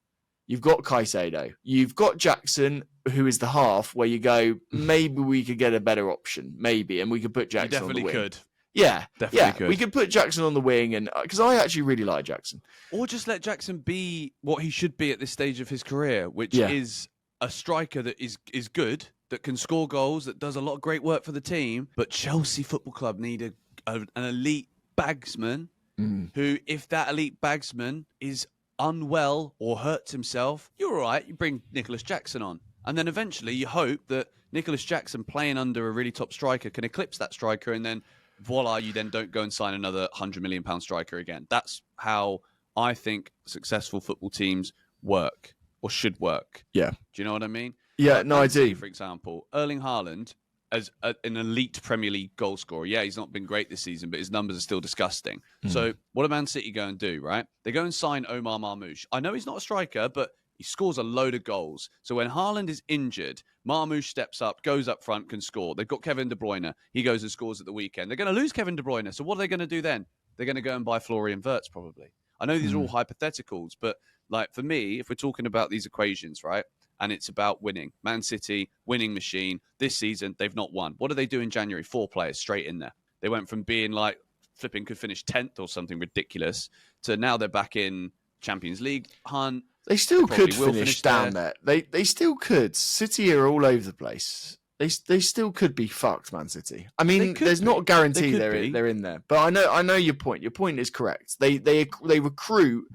you've got Caicedo, you've got Jackson, who is the half, where you go, maybe we could get a better option, maybe, and we could put Jackson on the wing.
Could.
Yeah, definitely could. We could put Jackson on the wing, and because I actually really like Jackson.
Or just let Jackson be what he should be at this stage of his career, which is a striker that is good, that can score goals, that does a lot of great work for the team. But Chelsea Football Club need an elite bagsman who, if that elite bagsman is unwell or hurts himself, you're all right. You bring Nicholas Jackson on. And then eventually you hope that Nicholas Jackson playing under a really top striker can eclipse that striker, and then voila, you then don't go and sign another £100 million striker again. That's how I think successful football teams work or should work.
Yeah.
Do you know what I mean?
Yeah,
like
no, I do.
For example, Erling Haaland, as an elite Premier League goal scorer. Yeah, he's not been great this season, but his numbers are still disgusting. So what do Man City go and do, right? They go and sign Omar Marmoush. I know he's not a striker, but he scores a load of goals. So when Haaland is injured, Marmoush steps up, goes up front, can score. They've got Kevin De Bruyne. He goes and scores at the weekend. They're going to lose Kevin De Bruyne. So what are they going to do then? They're going to go and buy Florian Wirtz, probably. I know these are all hypotheticals, but like for me, if we're talking about these equations, right? And it's about winning. Man City, winning machine. This season, they've not won. What do they do in January? 4 players straight in there. They went from being like flipping could finish 10th or something ridiculous to now they're back in Champions League hunt.
They still could finish down there. They still could. City are all over the place. They still could be fucked, Man City. I mean, there's not a guarantee they're in there. But I know your point. Your point is correct. They recruit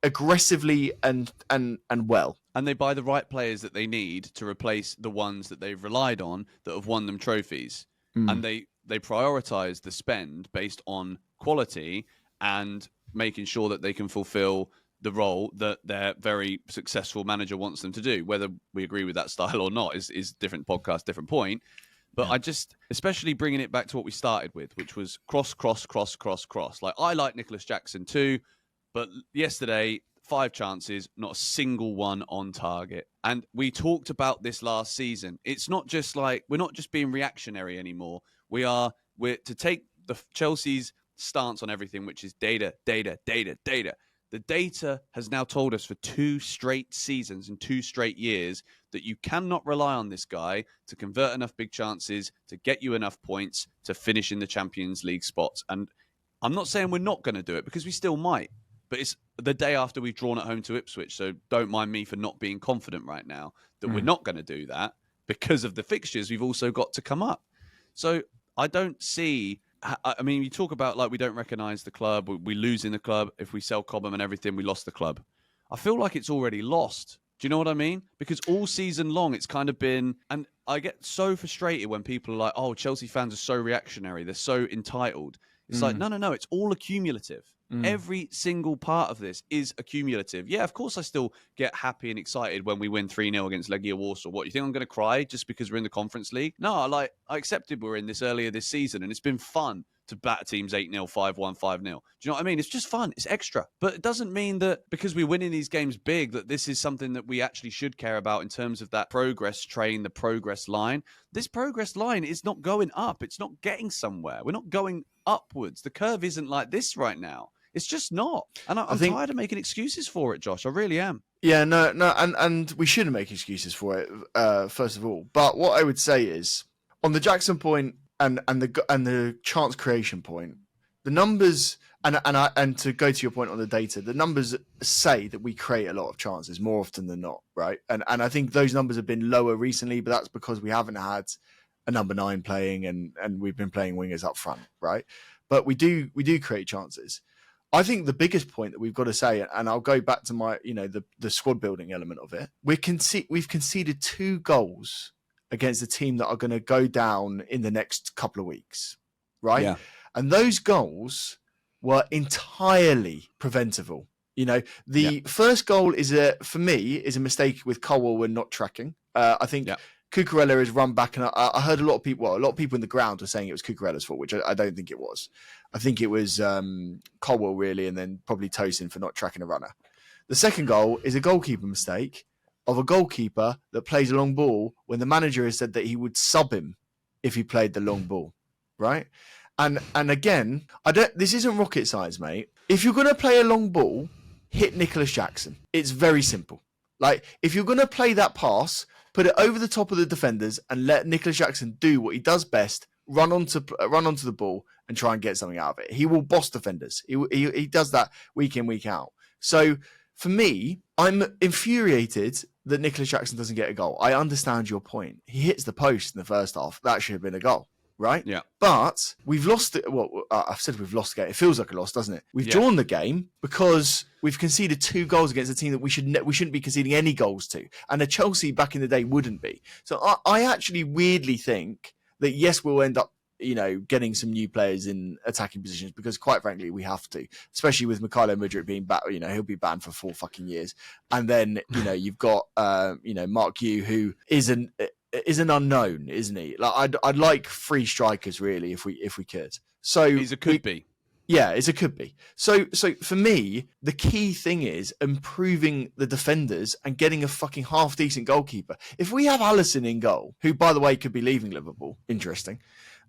aggressively and well.
And they buy the right players that they need to replace the ones that they've relied on that have won them trophies. And they prioritize the spend based on quality and making sure that they can fulfill the role that their very successful manager wants them to do. Whether we agree with that style or not is different podcast, different point. But I just, especially bringing it back to what we started with, which was cross. Like, I like Nicholas Jackson too, but yesterday, 5 chances, not a single one on target. And we talked about this last season. It's not just like, we're not just being reactionary anymore. We're to take the Chelsea's stance on everything, which is data. The data has now told us for 2 straight seasons and 2 straight years that you cannot rely on this guy to convert enough big chances, to get you enough points, to finish in the Champions League spots. And I'm not saying we're not going to do it, because we still might. But it's the day after we've drawn at home to Ipswich, so don't mind me for not being confident right now that we're not going to do that, because of the fixtures we've also got to come up. So I don't see... I mean, you talk about like we don't recognise the club, we lose in the club. If we sell Cobham and everything, we lost the club. I feel like it's already lost. Do you know what I mean? Because all season long, it's kind of been... And I get so frustrated when people are like, oh, Chelsea fans are so reactionary, they're so entitled. It's like, no, it's all accumulative. Every single part of this is accumulative. Yeah, of course I still get happy and excited when we win 3-0 against Legia Warsaw. What, you think I'm going to cry just because we're in the Conference League? No, I accepted we're in this earlier this season, and it's been fun to batter teams 8-0, 5-1, 5-0. Do you know what I mean? It's just fun. It's extra. But it doesn't mean that because we're winning these games big, that this is something that we actually should care about in terms of that progress train, the progress line. This progress line is not going up. It's not getting somewhere. We're not going upwards. The curve isn't like this right now. It's just not. And I'm tired of making excuses for it, Josh. I really am.
Yeah, no, and we shouldn't make excuses for it, first of all. But what I would say is, on the Jackson point and the chance creation point, the numbers, and to go to your point on the data, the numbers say that we create a lot of chances more often than not, right? And I think those numbers have been lower recently, but that's because we haven't had a number 9 playing and we've been playing wingers up front, right? But we do create chances. I think the biggest point that we've got to say, and I'll go back to my, the squad building element of it. We've conceded 2 goals against a team that are going to go down in the next couple of weeks, right? Yeah. And those goals were entirely preventable. The first goal for me is a mistake with Colwell when not tracking. I think Cucurella has run back, and I heard a lot of people in the ground were saying it was Cucurella's fault, which I don't think it was. I think it was Colwell really, and then probably Tosin for not tracking a runner. The second goal is a goalkeeper mistake of a goalkeeper that plays a long ball when the manager has said that he would sub him if he played the long ball, right? And again, this isn't rocket science, mate. If you're going to play a long ball, hit Nicholas Jackson. It's very simple. Like, if you're going to play that pass, put it over the top of the defenders and let Nicholas Jackson do what he does best, run onto the ball and try and get something out of it. He will boss defenders. He does that week in, week out. So for me, I'm infuriated that Nicholas Jackson doesn't get a goal. I understand your point. He hits the post in the first half. That should have been a goal, right? Yeah. But we've lost it. Well, I've said we've lost the game. It feels like a loss, doesn't it? We've drawn the game because we've conceded 2 goals against a team that we shouldn't be conceding any goals to. And a Chelsea back in the day wouldn't be. So I actually weirdly think that, yes, we'll end up, getting some new players in attacking positions because, quite frankly, we have to, especially with Mykhailo Mudryk being back. He'll be banned for 4 fucking years. And then, you've got, Mark Yu, who is an unknown, isn't he? Like, I'd like 3 strikers really, if we could. So
he's a could be.
Yeah, it's a could be. So for me, the key thing is improving the defenders and getting a fucking half decent goalkeeper. If we have Alisson in goal, who by the way could be leaving Liverpool, interesting.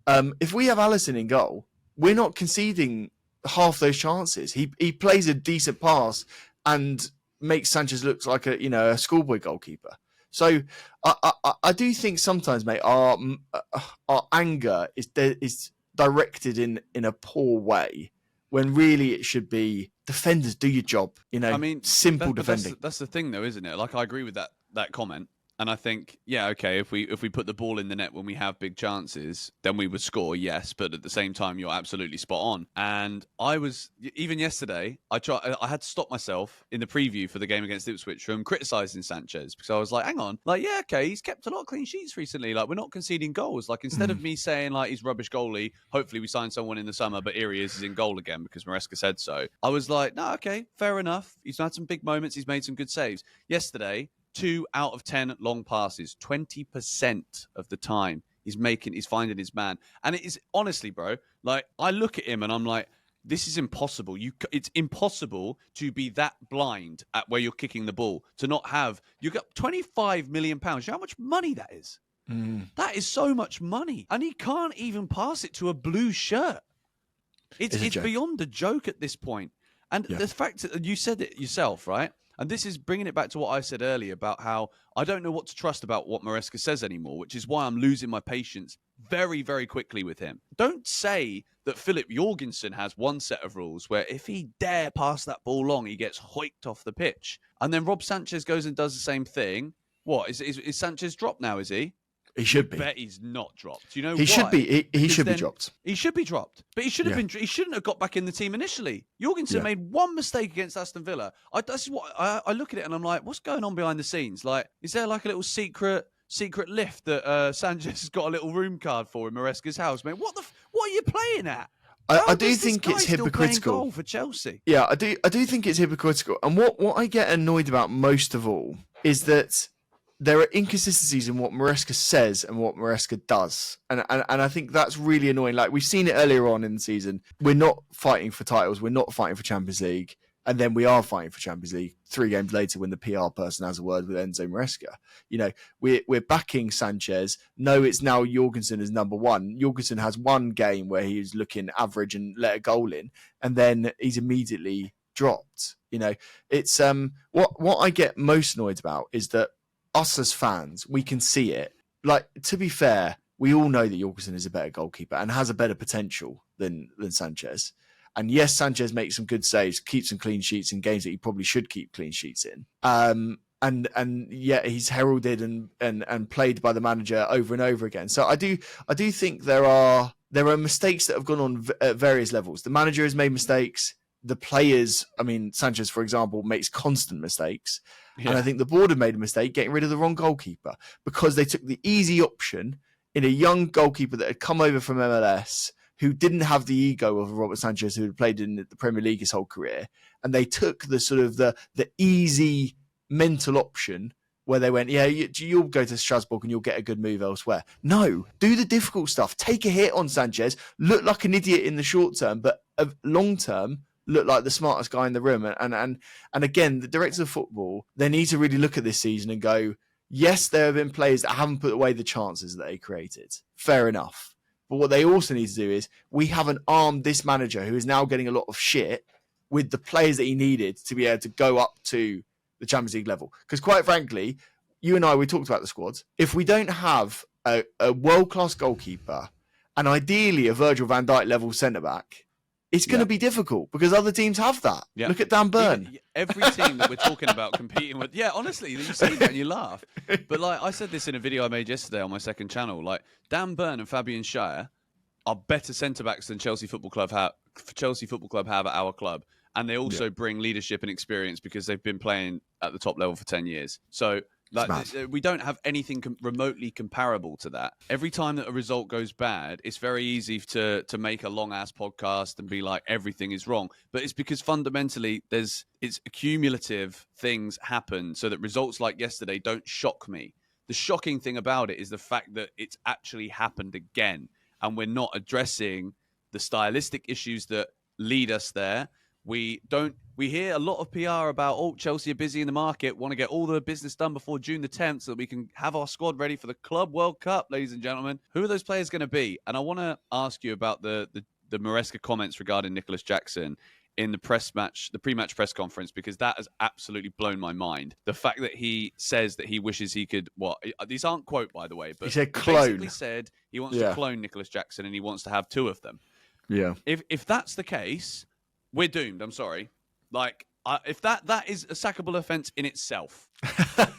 If we have Alisson in goal, we're not conceding half those chances. He plays a decent pass and makes Sanchez look like a schoolboy goalkeeper. So I do think sometimes, mate, our anger is directed in a poor way when really it should be defenders, do your job. Simple defending.
That's the thing, though, isn't it? Like, I agree with that comment. And I think, yeah, okay, if we put the ball in the net when we have big chances, then we would score, yes. But at the same time, you're absolutely spot on. And even yesterday, I had to stop myself in the preview for the game against Ipswich from criticising Sanchez, because I was like, hang on, like, yeah, okay, he's kept a lot of clean sheets recently. Like, we're not conceding goals. Like, instead of me saying, like, he's rubbish goalie, hopefully we sign someone in the summer, but here he is, he's in goal again because Maresca said so. I was like, no, okay, fair enough. He's had some big moments. He's made some good saves. Yesterday, 2 out of 10 long passes, 20% of the time he's finding his man. And it is, honestly, bro, like, I look at him and I'm like, this is impossible. It's impossible to be that blind at where you're kicking the ball, to not have, you've got £25 million. You know how much money that is? That is so much money. And he can't even pass it to a blue shirt. It's beyond a joke at this point. And the fact that you said it yourself, right? And this is bringing it back to what I said earlier about how I don't know what to trust about what Maresca says anymore, which is why I'm losing my patience very, very quickly with him. Don't say that Philip Jorgensen has one set of rules where if he dare pass that ball long, he gets hoiked off the pitch. And then Rob Sanchez goes and does the same thing. What? Is Sanchez dropped now, is he?
He should be.
I bet he's not dropped. You know,
he should be. He should be dropped.
He should be dropped, but he should have been. He shouldn't have got back in the team initially. Jorgensen made one mistake against Aston Villa. That's what I look at it and I'm like, what's going on behind the scenes? Like, is there like a little secret lift that Sanchez has got a little room card for in Maresca's house, mate? What are you playing at?
I do think it's hypocritical
goal for Chelsea.
Yeah, I do think it's hypocritical. And what I get annoyed about most of all is that there are inconsistencies in what Maresca says and what Maresca does. And I think that's really annoying. Like, we've seen it earlier on in the season. We're not fighting for titles. We're not fighting for Champions League. And then we are fighting for Champions League 3 games later when the PR person has a word with Enzo Maresca. You know, we're backing Sanchez. No, it's now Jorgensen as number one. Jorgensen has one game where he's looking average and let a goal in. And then he's immediately dropped. You know, it's what I get most annoyed about is that us as fans, we can see it. Like, to be fair, we all know that Jorgensen is a better goalkeeper and has a better potential than Sanchez. And yes, Sanchez makes some good saves, keeps some clean sheets in games that he probably should keep clean sheets in. And yet he's heralded and played by the manager over and over again. So I do think there are mistakes that have gone on at various levels. The manager has made mistakes. The players, I mean, Sanchez, for example, makes constant mistakes. Yeah. And I think the board have made a mistake getting rid of the wrong goalkeeper because they took the easy option in a young goalkeeper that had come over from MLS who didn't have the ego of Robert Sanchez, who had played in the Premier League his whole career. And they took the sort of the easy mental option where they went, yeah, you'll go to Strasbourg and you'll get a good move elsewhere. No, do the difficult stuff. Take a hit on Sanchez, look like an idiot in the short term, but long term, look like the smartest guy in the room. And again, the directors of football, they need to really look at this season and go, yes, there have been players that haven't put away the chances that they created. Fair enough. But what they also need to do is, we haven't armed this manager who is now getting a lot of shit with the players that he needed to be able to go up to the Champions League level. Because quite frankly, you and I, we talked about the squads. If we don't have a world-class goalkeeper and ideally a Virgil van Dijk level centre-back, it's going to be difficult because other teams have that. Yeah. Look at Dan Burn.
Every team that we're talking about competing with. Yeah, honestly, you say that and you laugh. But like I said this in a video I made yesterday on my second channel, like Dan Burn and Fabian Schär are better centre-backs than Chelsea Football Club have at our club. And they also bring leadership and experience because they've been playing at the top level for 10 years. So like, we don't have anything remotely comparable to that. Every time that a result goes bad, it's very easy to make a long-ass podcast and be like, everything is wrong. But it's because fundamentally it's accumulative things happen so that results like yesterday don't shock me. The shocking thing about it is the fact that it's actually happened again. And we're not addressing the stylistic issues that lead us there. We hear a lot of PR about, Chelsea are busy in the market, want to get all the business done before June the 10th so that we can have our squad ready for the Club World Cup, ladies and gentlemen. Who are those players going to be? And I want to ask you about the Maresca comments regarding Nicholas Jackson in the pre-match press conference, because that has absolutely blown my mind. The fact that he says that he wishes he could, these aren't quote, by the way, but
he said clone.
Basically said he wants to clone Nicholas Jackson and he wants to have 2 of them.
Yeah.
If that's the case, we're doomed. I'm sorry. Like, if that is a sackable offence in itself.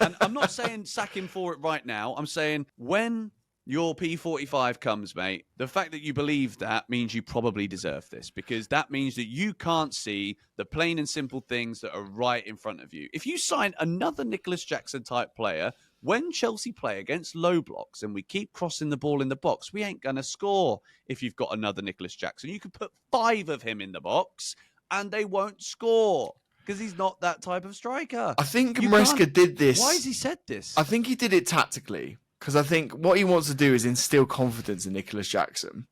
And I'm not saying sack him for it right now. I'm saying when your P45 comes, mate, the fact that you believe that means you probably deserve this, because that means that you can't see the plain and simple things that are right in front of you. If you sign another Nicholas Jackson type player, when Chelsea play against low blocks and we keep crossing the ball in the box, we ain't going to score if you've got another Nicholas Jackson. You could put 5 of him in the box and they won't score because he's not that type of striker.
I think Maresca did this.
Why has he said this?
I think he did it tactically, because I think what he wants to do is instill confidence in Nicholas Jackson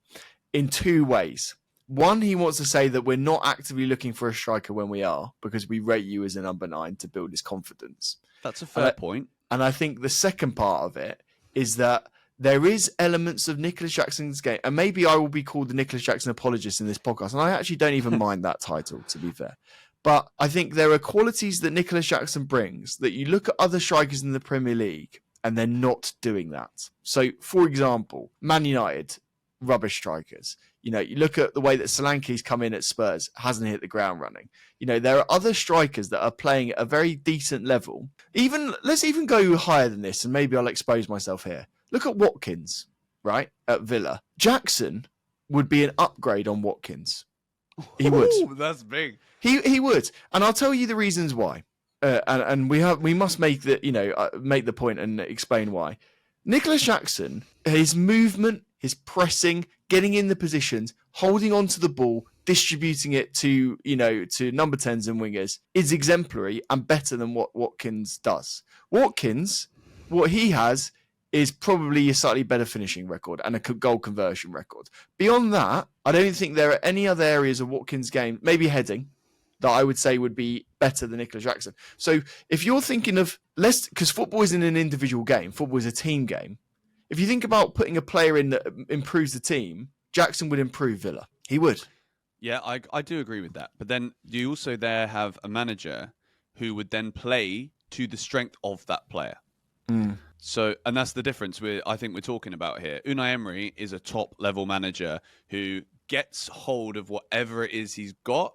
in 2 ways. One, he wants to say that we're not actively looking for a striker when we are, because we rate you as a number 9 to build his confidence.
That's a fair point.
And I think the second part of it is that there is elements of Nicholas Jackson's game, and maybe I will be called the Nicholas Jackson apologist in this podcast, and I actually don't even mind that title, to be fair. But I think there are qualities that Nicholas Jackson brings that you look at other strikers in the Premier League and they're not doing that. So, for example, Man United, rubbish strikers. You look at the way that Solanke's come in at Spurs, hasn't hit the ground running. There are other strikers that are playing at a very decent level. Let's even go higher than this, and maybe I'll expose myself here. Look at Watkins, right, at Villa. Jackson would be an upgrade on Watkins. He would.
Ooh, that's big.
He would, and I'll tell you the reasons why. And we must make the point and explain why. Nicholas Jackson, his movement, his pressing, getting in the positions, holding on to the ball, distributing it to number 10s and wingers is exemplary and better than what Watkins does. Watkins, what he has is probably a slightly better finishing record and a goal conversion record. Beyond that, I don't think there are any other areas of Watkins' game, maybe heading, that I would say would be better than Nicholas Jackson. So if you're thinking of because football isn't an individual game, football is a team game. If you think about putting a player in that improves the team, Jackson would improve Villa. He would.
Yeah, I do agree with that. But then you also there have a manager who would then play to the strength of that player.
Mm.
So, and that's the difference I think we're talking about here. Unai Emery is a top level manager who gets hold of whatever it is he's got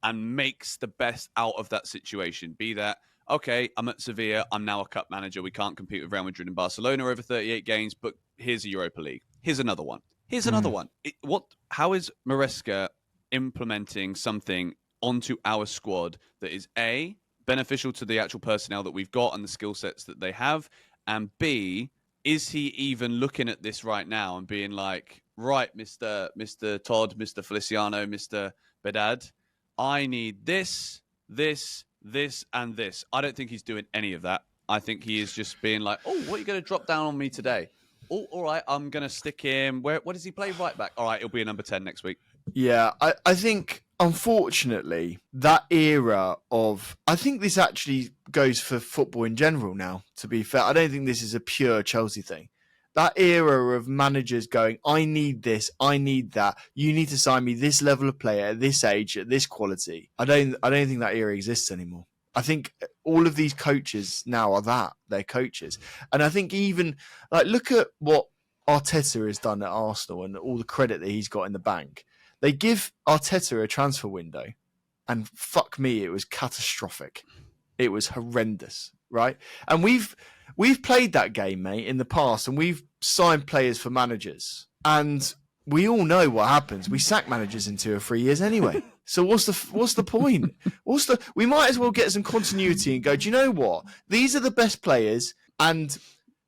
and makes the best out of that situation. Be that, okay, I'm at Sevilla, I'm now a cup manager, we can't compete with Real Madrid and Barcelona over 38 games, but here's a Europa League. Here's another one. Here's another one. How is Maresca implementing something onto our squad that is A, beneficial to the actual personnel that we've got and the skill sets that they have, and B, is he even looking at this right now and being like, right, Mr. Todd, Mr. Feliciano, Mr. Bedad, I need this, and this. I don't think he's doing any of that. I think he is just being like, oh, what are you going to drop down on me today? Oh, all right, I'm going to stick him. What does he play right back? All right, he'll be a number 10 next week.
Yeah, I think, unfortunately, that era I think this actually goes for football in general now, to be fair. I don't think this is a pure Chelsea thing. That era of managers going, I need this, I need that. You need to sign me this level of player at this age, at this quality. I don't think that era exists anymore. I think all of these coaches now are that. They're coaches. And I think even, look at what Arteta has done at Arsenal and all the credit that he's got in the bank. They give Arteta a transfer window, and fuck me, it was catastrophic. It was horrendous, right? And we've played that game, mate, in the past, and we've signed players for managers. And we all know what happens. We sack managers in 2 or 3 years anyway. So what's the point? We might as well get some continuity and go, do you know what? These are the best players, and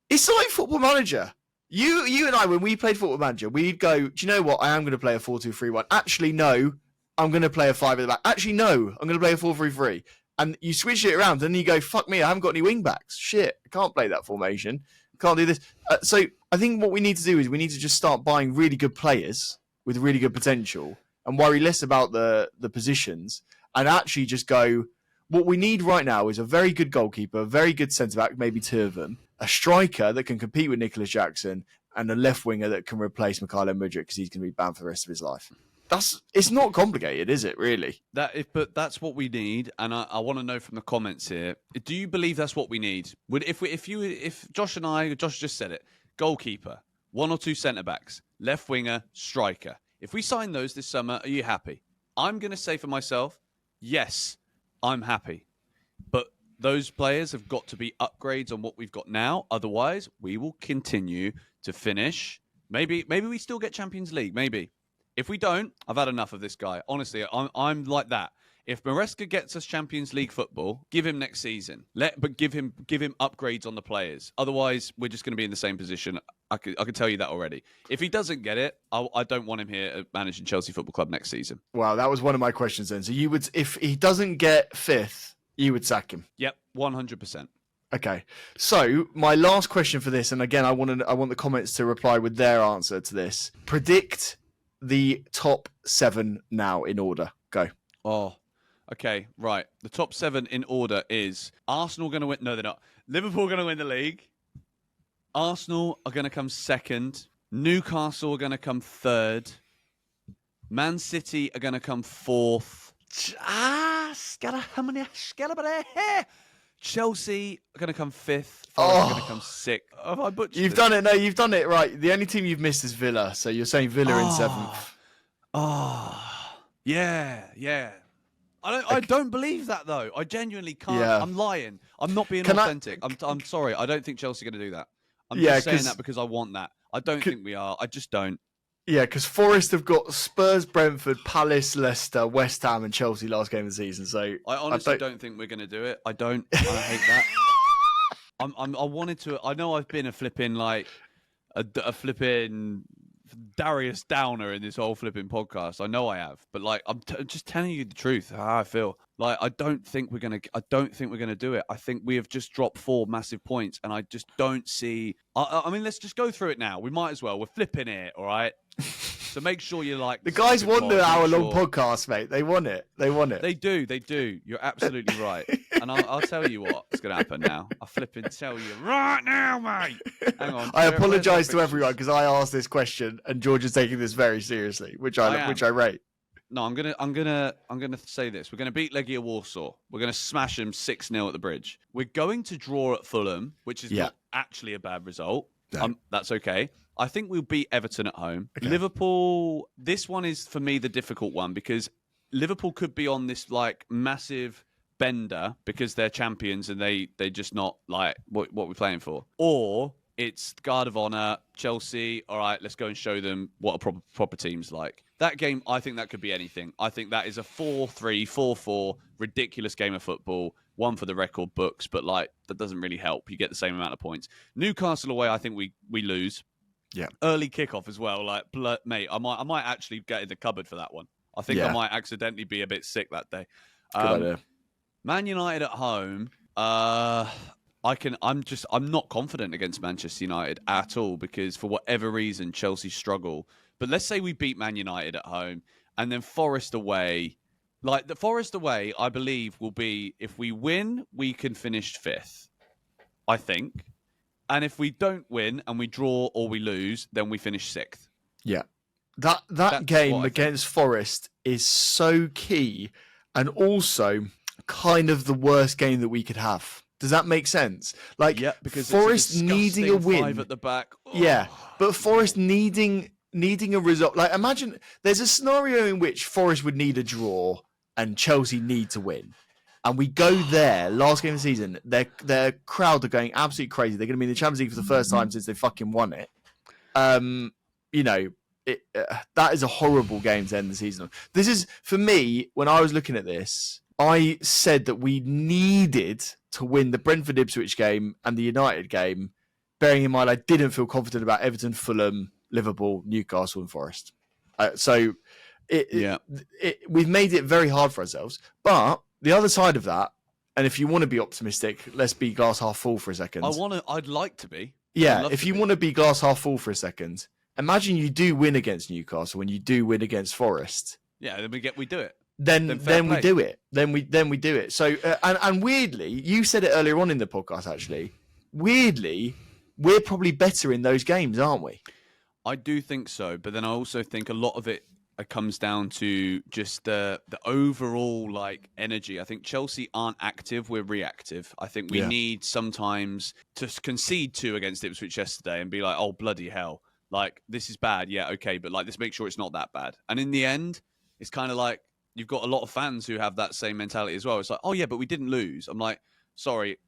it's like Football Manager. You and I, when we played Football Manager, we'd go, do you know what? I am going to play a 4-2-3-1. Actually, no, I'm going to play a 5 at the back. Actually, no, I'm going to play a 4-3-3. And you switch it around, and you go, fuck me, I haven't got any wing backs. Shit, I can't play that formation. Can't do this. So I think what we need to do is we need to just start buying really good players with really good potential and worry less about the positions and actually just go, what we need right now is a very good goalkeeper, a very good centre-back, maybe 2 of them, a striker that can compete with Nicholas Jackson, and a left winger that can replace Mykhailo Mudryk because he's going to be banned for the rest of his life. It's not complicated, is it, really?
But that's what we need, and I want to know from the comments here, do you believe that's what we need? If Josh just said it, goalkeeper, 1 or 2 centre-backs, left winger, striker. If we sign those this summer, are you happy? I'm going to say for myself, yes, I'm happy. But those players have got to be upgrades on what we've got now. Otherwise, we will continue to finish. Maybe we still get Champions League. Maybe. If we don't, I've had enough of this guy. Honestly, I'm like that. If Maresca gets us Champions League football, give him next season. But give him upgrades on the players. Otherwise, we're just going to be in the same position. I could tell you that already. If he doesn't get it, I don't want him here managing Chelsea Football Club next season.
Wow, that was one of my questions then. So you would, if he doesn't get 5th, you would sack him?
Yep, 100%.
Okay, so my last question for this, and again, I want the comments to reply with their answer to this. Predict the top 7 now in order. Go.
Oh, okay, right. The top 7 in order is Arsenal going to win. No, they're not. Liverpool going to win the league. Arsenal are going to come 2nd. Newcastle are going to come 3rd. Man City are going to come 4th. Chelsea are going to come 5th. Forest are going to come 6th. Have I butchered
You've done it. No, you've done it right. The only team you've missed is Villa. So you're saying Villa in 7th.
Yeah. I don't believe that, though. I genuinely can't. Yeah. I'm lying. I'm not being authentic. I'm sorry. I don't think Chelsea are going to do that. I'm just saying that because I want that. I don't think we are. I just don't.
Yeah, because Forest have got Spurs, Brentford, Palace, Leicester, West Ham, and Chelsea last game of the season. So
I honestly don't think we're going to do it. I don't. I hate that. I wanted to. I know I've been a flipping a flipping Darius Downer in this whole flipping podcast. I know I have, but I'm just telling you the truth. How I feel. I don't think we're gonna do it. I think we have just dropped 4 massive points, and I just don't see. I mean, let's just go through it now. We might as well. We're flipping it, all right. So make sure you
the guys want the hour-long podcast, mate. They want it.
They do. You're absolutely right. And I'll tell you what's going to happen now. I'll flipping tell you right now, mate. Hang on.
I apologise to everyone because I asked this question and George is taking this very seriously, which I rate.
No, I'm gonna say this. We're gonna beat Legia Warsaw. We're gonna smash them 6-0 at the Bridge. We're going to draw at Fulham, which is not actually a bad result. No. That's okay. I think we'll beat Everton at home. Okay. Liverpool, this one is for me the difficult one because Liverpool could be on this massive bender because they're champions and they just not what we're playing for. Or it's guard of honour, Chelsea. All right, let's go and show them what a proper team's like. That game, I think that could be anything. I think that is a 4-3, 4-4, ridiculous game of football. One for the record books, but that doesn't really help. You get the same amount of points. Newcastle away, I think we lose.
Yeah.
Early kickoff as well. Mate, I might actually get in the cupboard for that one. I think I might accidentally be a bit sick that day.
Good idea.
Man United at home. I'm not confident against Manchester United at all because for whatever reason Chelsea struggle. But let's say we beat Man United at home and then Forest away. The Forest away, I believe, will be if we win, we can finish 5th. I think. And if we don't win and we draw or we lose, then we finish 6th.
Yeah. That game against Forest is so key and also kind of the worst game that we could have. Does that make sense?
Because
Forest needing a win
5 at the back. Oh.
Yeah, but Forest needing a result. Imagine there's a scenario in which Forest would need a draw and Chelsea need to win. And we go there, last game of the season, their crowd are going absolutely crazy. They're going to be in the Champions League for the first time since they fucking won it. That is a horrible game to end the season on. This is, for me, when I was looking at this, I said that we needed to win the Brentford Ipswich game and the United game, bearing in mind I didn't feel confident about Everton, Fulham, Liverpool, Newcastle and Forest. We've made it very hard for ourselves. But the other side of that, and if you want to be optimistic, let's be glass half full for a second.
I'd like to be.
Yeah, if you want to be glass half full for a second, imagine you do win against Newcastle when you do win against Forest.
Yeah, then we do it.
Then we do it. Then we do it. So and weirdly, you said it earlier on in the podcast. Actually, weirdly, we're probably better in those games, aren't we?
I do think so, but then I also think a lot of it comes down to just the overall energy. I think Chelsea aren't active; we're reactive. I think we need sometimes to concede 2 against Ipswich yesterday and be like, "Oh bloody hell! This is bad." Yeah, okay, but let's make sure it's not that bad. And in the end, it's kind of you've got a lot of fans who have that same mentality as well. It's oh yeah, but we didn't lose. I'm like, sorry.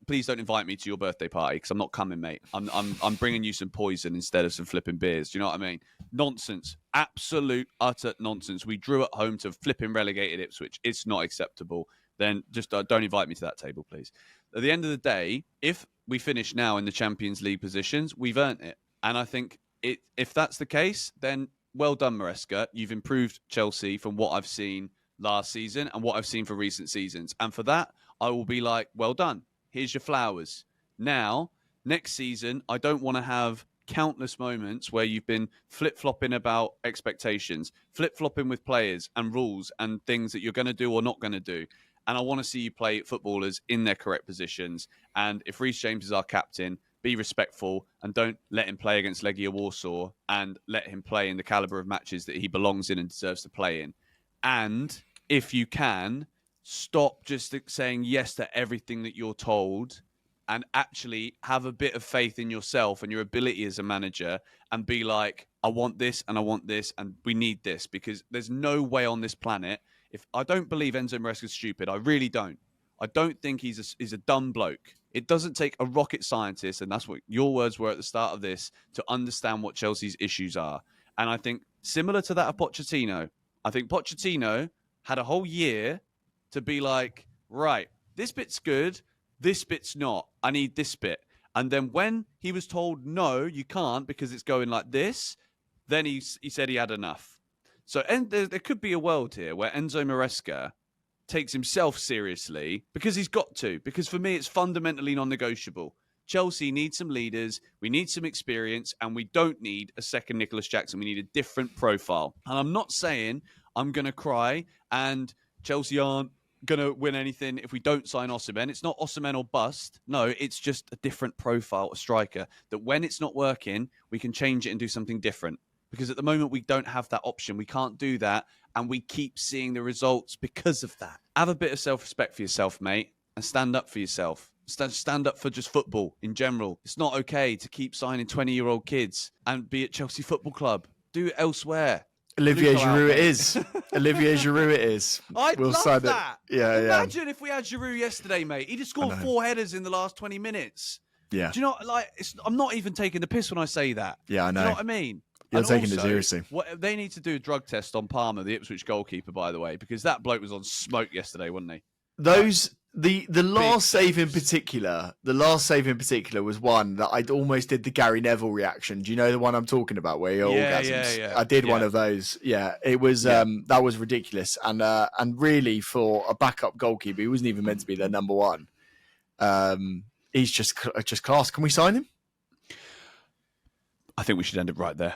Please don't invite me to your birthday party because I'm not coming, mate. I'm bringing you some poison instead of some flipping beers. Do you know what I mean? Nonsense, absolute utter nonsense. We drew at home to flipping relegated Ipswich. It's not acceptable. Then just don't invite me to that table, please. At the end of the day, if we finish now in the Champions League positions, we've earned it. And I think if that's the case, then well done, Maresca. You've improved Chelsea from what I've seen last season and what I've seen for recent seasons. And for that, I will be well done. Here's your flowers. Now, next season, I don't want to have countless moments where you've been flip-flopping about expectations, flip-flopping with players and rules and things that you're going to do or not going to do. And I want to see you play footballers in their correct positions. And if Reece James is our captain, be respectful and don't let him play against Legia Warsaw and let him play in the calibre of matches that he belongs in and deserves to play in. And if you can, stop just saying yes to everything that you're told and actually have a bit of faith in yourself and your ability as a manager and be like, I want this and I want this and we need this, because there's no way on this planet. If I don't believe Enzo Maresca's stupid, I really don't. I don't think he's a dumb bloke. It doesn't take a rocket scientist, and that's what your words were at the start of this, to understand what Chelsea's issues are. And I think similar to that of Pochettino, I think Pochettino had a whole year to be like, right, this bit's good, this bit's not. I need this bit. And then when he was told, no, you can't because it's going like this, then he said he had enough. So there could be a world here where Enzo Maresca takes himself seriously because he's got to. Because for me, it's fundamentally non-negotiable. Chelsea needs some leaders, we need some experience, and we don't need a second Nicholas Jackson. We need a different profile. And I'm not saying I'm going to cry and Chelsea aren't going to win anything if we don't sign Osimhen. It's not Osimhen or bust. No, it's just a different profile, a striker, that when it's not working, we can change it and do something different. Because at the moment, we don't have that option. We can't do that. And we keep seeing the results because of that. Have a bit of self-respect for yourself, mate, and stand up for yourself. Stand up for just football in general. It's not okay to keep signing 20-year-old kids and be at Chelsea Football Club. Do it elsewhere.
Olivier Giroud it is. Olivier Giroud it is.
I'd love that.
Yeah,
Imagine if we had Giroud yesterday, mate. He'd have scored 4 headers in the last 20 minutes.
Yeah.
Do you know, I'm not even taking the piss when I say that.
Yeah, I know.
Do you know what I mean?
You're taking it seriously.
What they need to do a drug test on Palmer, the Ipswich goalkeeper, by the way, because that bloke was on smoke yesterday, wasn't he?
The last save in particular, was one that I almost did the Gary Neville reaction. Do you know the one I'm talking about, where he orgasms?
Yeah.
I did one of those. Yeah, it was that was ridiculous, and really for a backup goalkeeper, he wasn't even meant to be their number one. He's just class. Can we sign him?
I think we should end it right there.